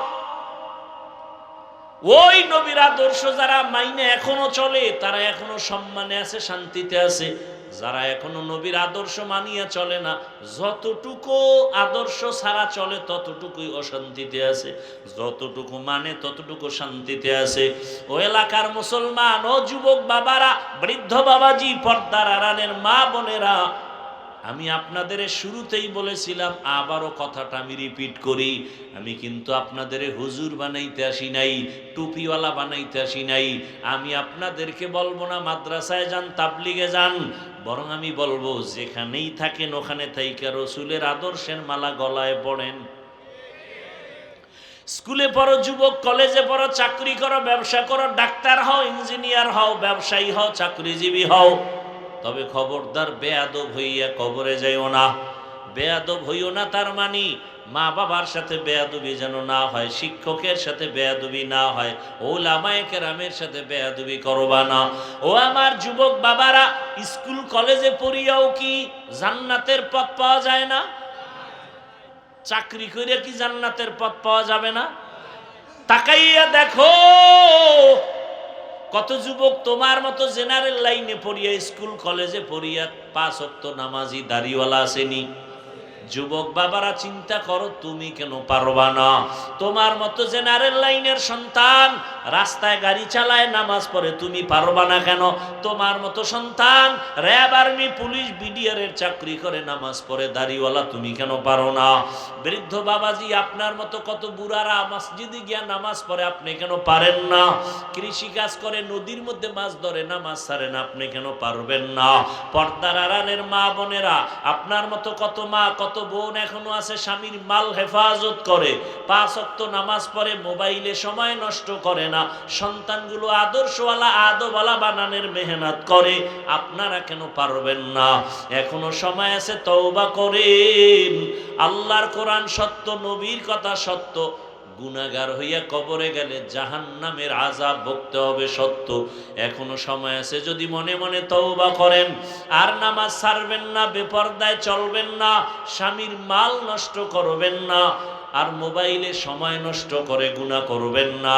ওই নবীর আদর্শ যারা মাইনে এখনো চলে, তারা এখনো সম্মানে আছে, শান্তিতে আছে। যারা এখনো নবীর আদর্শ মানিয়া চলে না, যতটুকু আদর্শ ছাড়া চলে ততটুকুই অশান্তিতে আছে, যতটুকু মানে ততটুকু শান্তিতে আছে। ও এলাকার মুসলমান, ও যুবক বাবারা, বৃদ্ধ বাবাজি, পর্দার আড়ালের মা বোনেরা, আমি আপনাদের শুরুতেই বলেছিলাম, আবারও কথাটা আমি রিপিট করি, আমি কিন্তু আপনাদের হুজুর বানাইতে আসি নাই, টুপিওয়ালা বানাইতে আসি নাই। আমি আপনাদেরকে বলবো না মাদ্রাসায় যান, তাবলিগে যান, বরং আমি বলবো যেখানেই থাকেন ওখানে থাইকা রসুলের আদর্শের মালা গলায় পড়েন। স্কুলে পড়ো যুবক, কলেজে পড়ো, চাকরি করো, ব্যবসা করো, ডাক্তার হও, ইঞ্জিনিয়ার হও, ব্যবসায়ী হও, চাকরিজীবী হও, তবে খবরদার বেয়াদব হইয়া কবরে যাইও না। বেয়াদব হইও না তার মানে মা বাবার সাথে বেয়াদবি যেন না হয়, শিক্ষকের সাথে বেয়াদবি না হয়, ওলামায়ে কেরামের সাথে বেয়াদবি করবা না। ও আমার যুবক বাবারা, স্কুল কলেজে পড়িয়াও কি জান্নাতের পথ পাওয়া যায় না? চাকরি করে কি জান্নাতের পথ পাওয়া যাবে না? তাকাইয়া দেখো, কত যুবক তোমার মতো জেনারেল লাইনে পড়িয়া, স্কুল কলেজে পড়িয়া 5 ওয়াক্ত নামাজি দাড়িওয়ালা আসেনি। যুবক বাবারা চিন্তা করো, তুমি কেন পারবা না? তোমার মতো জেনারেল লাইনের সন্তান রাস্তায় গাড়ি চালায়, নামাজ পড়ে, তুমি পারবা না কেন? তোমার মতো সন্তান র্যাব, আর্মি, পুলিশ, বিডিআর এর চাকরি করে, নামাজ পড়ে, দাড়িওয়ালা, তুমি কেন পারো না? বৃদ্ধ বাবাজি, আপনার মতো কত বুড়ারা মসজিদে গিয়া নামাজ পড়ে, আপনি কেন পারেন না? কৃষি কাজ করে, নদীর মধ্যে মাছ ধরে, নামাজ ছাড়েন, আপনি কেন পারবেন না? পর্দার আড়ালের মা বোনেরা, আপনার মতো কত মা, কত বোন এখনো আছে স্বামীর মাল হেফাজত করে, 5 ওয়াক্ত নামাজ পড়ে, মোবাইলে সময় নষ্ট করে না, সন্তানগুলো আদর্শওয়ালা, আদবওয়ালা বানানোর মেহনত করে, আপনারা কেন পারবেন না? এখনো সময় আছে, তওবা করেন। আল্লাহর কোরআন সত্য, নবীর কথা সত্য। গুনাহগার হইয়া কবরে গেলে জাহান্নামের আযাব ভুগতে হবে সত্য। এখনো সময় আছে, যদি মনে মনে তওবা করেন, আর নামাজ ছাড়বেন না, বেপরদায় চলবেন না, স্বামীর মাল নষ্ট করবেন না, আর মোবাইলে সময় নষ্ট করে গুনাহ করবেন না।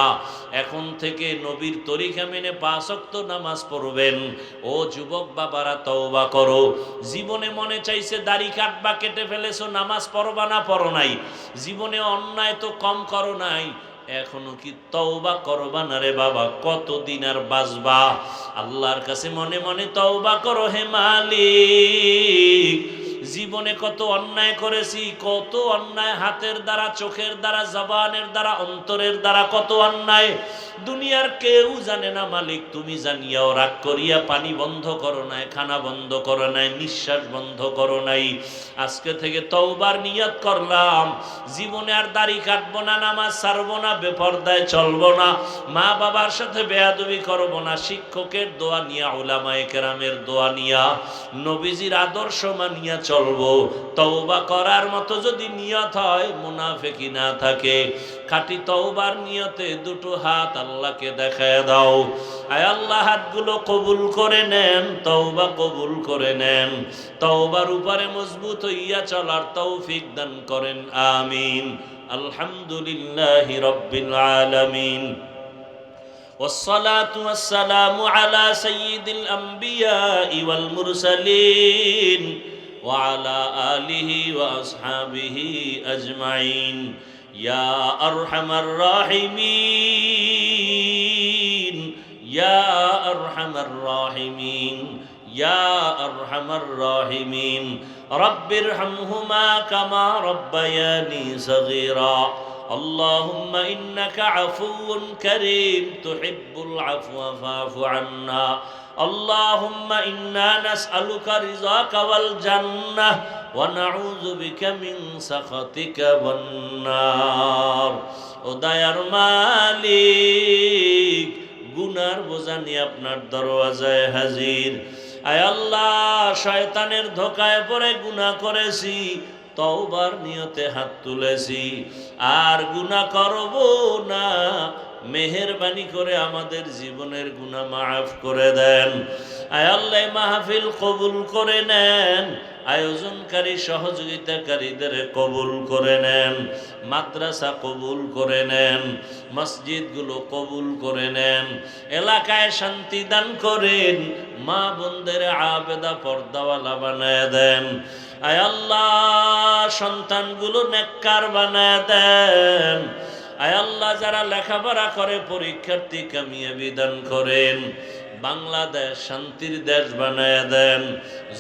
এখন থেকে নবীর তরিকা মেনে 5 ওয়াক্ত নামাজ পড়বেন। ও যুবক বাবারা, তওবা করো। জীবনে মনে চাইছে দাড়ি কাটবা, কেটে ফেলেছো, নামাজ পড়বা না, পড়ো নাই। জীবনে অন্যায় তো কম করো নাই, এখনো কি তওবা করবা না রে বাবা? কতদিন আর বাঁচবা? আল্লাহর কাছে মনে মনে তওবা করো, হে মালিক, জীবনে কত অন্যায় করেছি, কত অন্যায়, হাতের দ্বারা, চোখের দ্বারা, জবানের দ্বারা, অন্তরের দ্বারা, কত অন্যায়। দুনিয়ার কেউ জানে না মালিক, তুমি জানিয়াও রাগ করিয়া পানি বন্ধ করো নাই, খানা বন্ধ করো নাই, নিঃশ্বাস বন্ধ করো নাই। আজকে থেকে তওবার নিয়ত করলাম, জীবনে আর দাড়ি কাটবো না, নামাজ ছাড়বো না, বেপরদায় চলবো না, মা বাবার সাথে বেয়াদবি করবো না, শিক্ষকের দোয়া নিয়া, উলামায়ে কেরামের দোয়া নিয়া, নবীজির আদর্শ মানিয়া চলবো। তওবা করার মতো যদি নিয়ত হয়, মুনাফিকি না থাকে, খাঁটি তওবার নিয়তে দুটো হাত আল্লাহকে দেখায় দাও। আয় আল্লাহ, হাতগুলো কবুল করে নেন, তওবা কবুল করে নেন, তওবার উপরে মজবুত হইয়া চলার তৌফিক দান করেন, আমিন। আলহামদুলিল্লাহি রাব্বিল আলামিন। والصلاة والسلام على سيد الأنبياء والمرسلين وعلى آله وأصحابه أجمعين يا أرحم الراحمين يا أرحم الراحمين يا أرحم الراحمين رب ارحمهما كما ربياني صغيرا اللهم إنك عفو كريم تحب العفو فاعف عنا اللهم إنا نسألك رضاك والجنة ونعوذ بك من سخطك والنار ও দয়ার মালিক, গুনার বোঝা নিয়ে আপনার দরওয়াজায় হাজির। আয় আল্লাহ, শয়তানের ধোঁকায় পড়ে গুনাহ করেছি, তওবার নিয়তে হাত তুলেছি, আর গুনাহ করব না। মেহেরবানি করে আমাদের জীবনের গুনাহ মাফ করে দেন। আয় আল্লাহ, মাহফিল কবুল করে নেন, আয়োজনকারী সহযোগিতাকারীদের কবুল করে নেন, মাদ্রাসা কবুল করে নেন, মসজিদগুলো কবুল করে নেন, এলাকায় শান্তি দান করেন, মা বোনদের আবেদা পর্দাওয়ালা বানায় দেন। আয় আল্লাহ, সন্তানগুলো নেককার বানায় দেন। আয় আল্লাহ, যারা লেখাপড়া করে পরীক্ষার্থী কামিয়াবি দান করেন। বাংলাদেশ শান্তির দেশ বানায় দেন,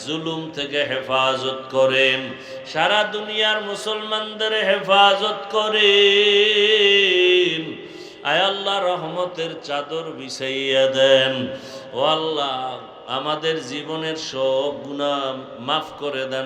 জুলুম থেকে হেফাজত করেন, সারা দুনিয়ার মুসলমানদের হেফাজত করেন। আয় আল্লাহ, রহমতের চাদর বিছাইয়া দেন। ও আল্লাহ, আমাদের জীবনের সব গুনাহ মাফ করে দেন।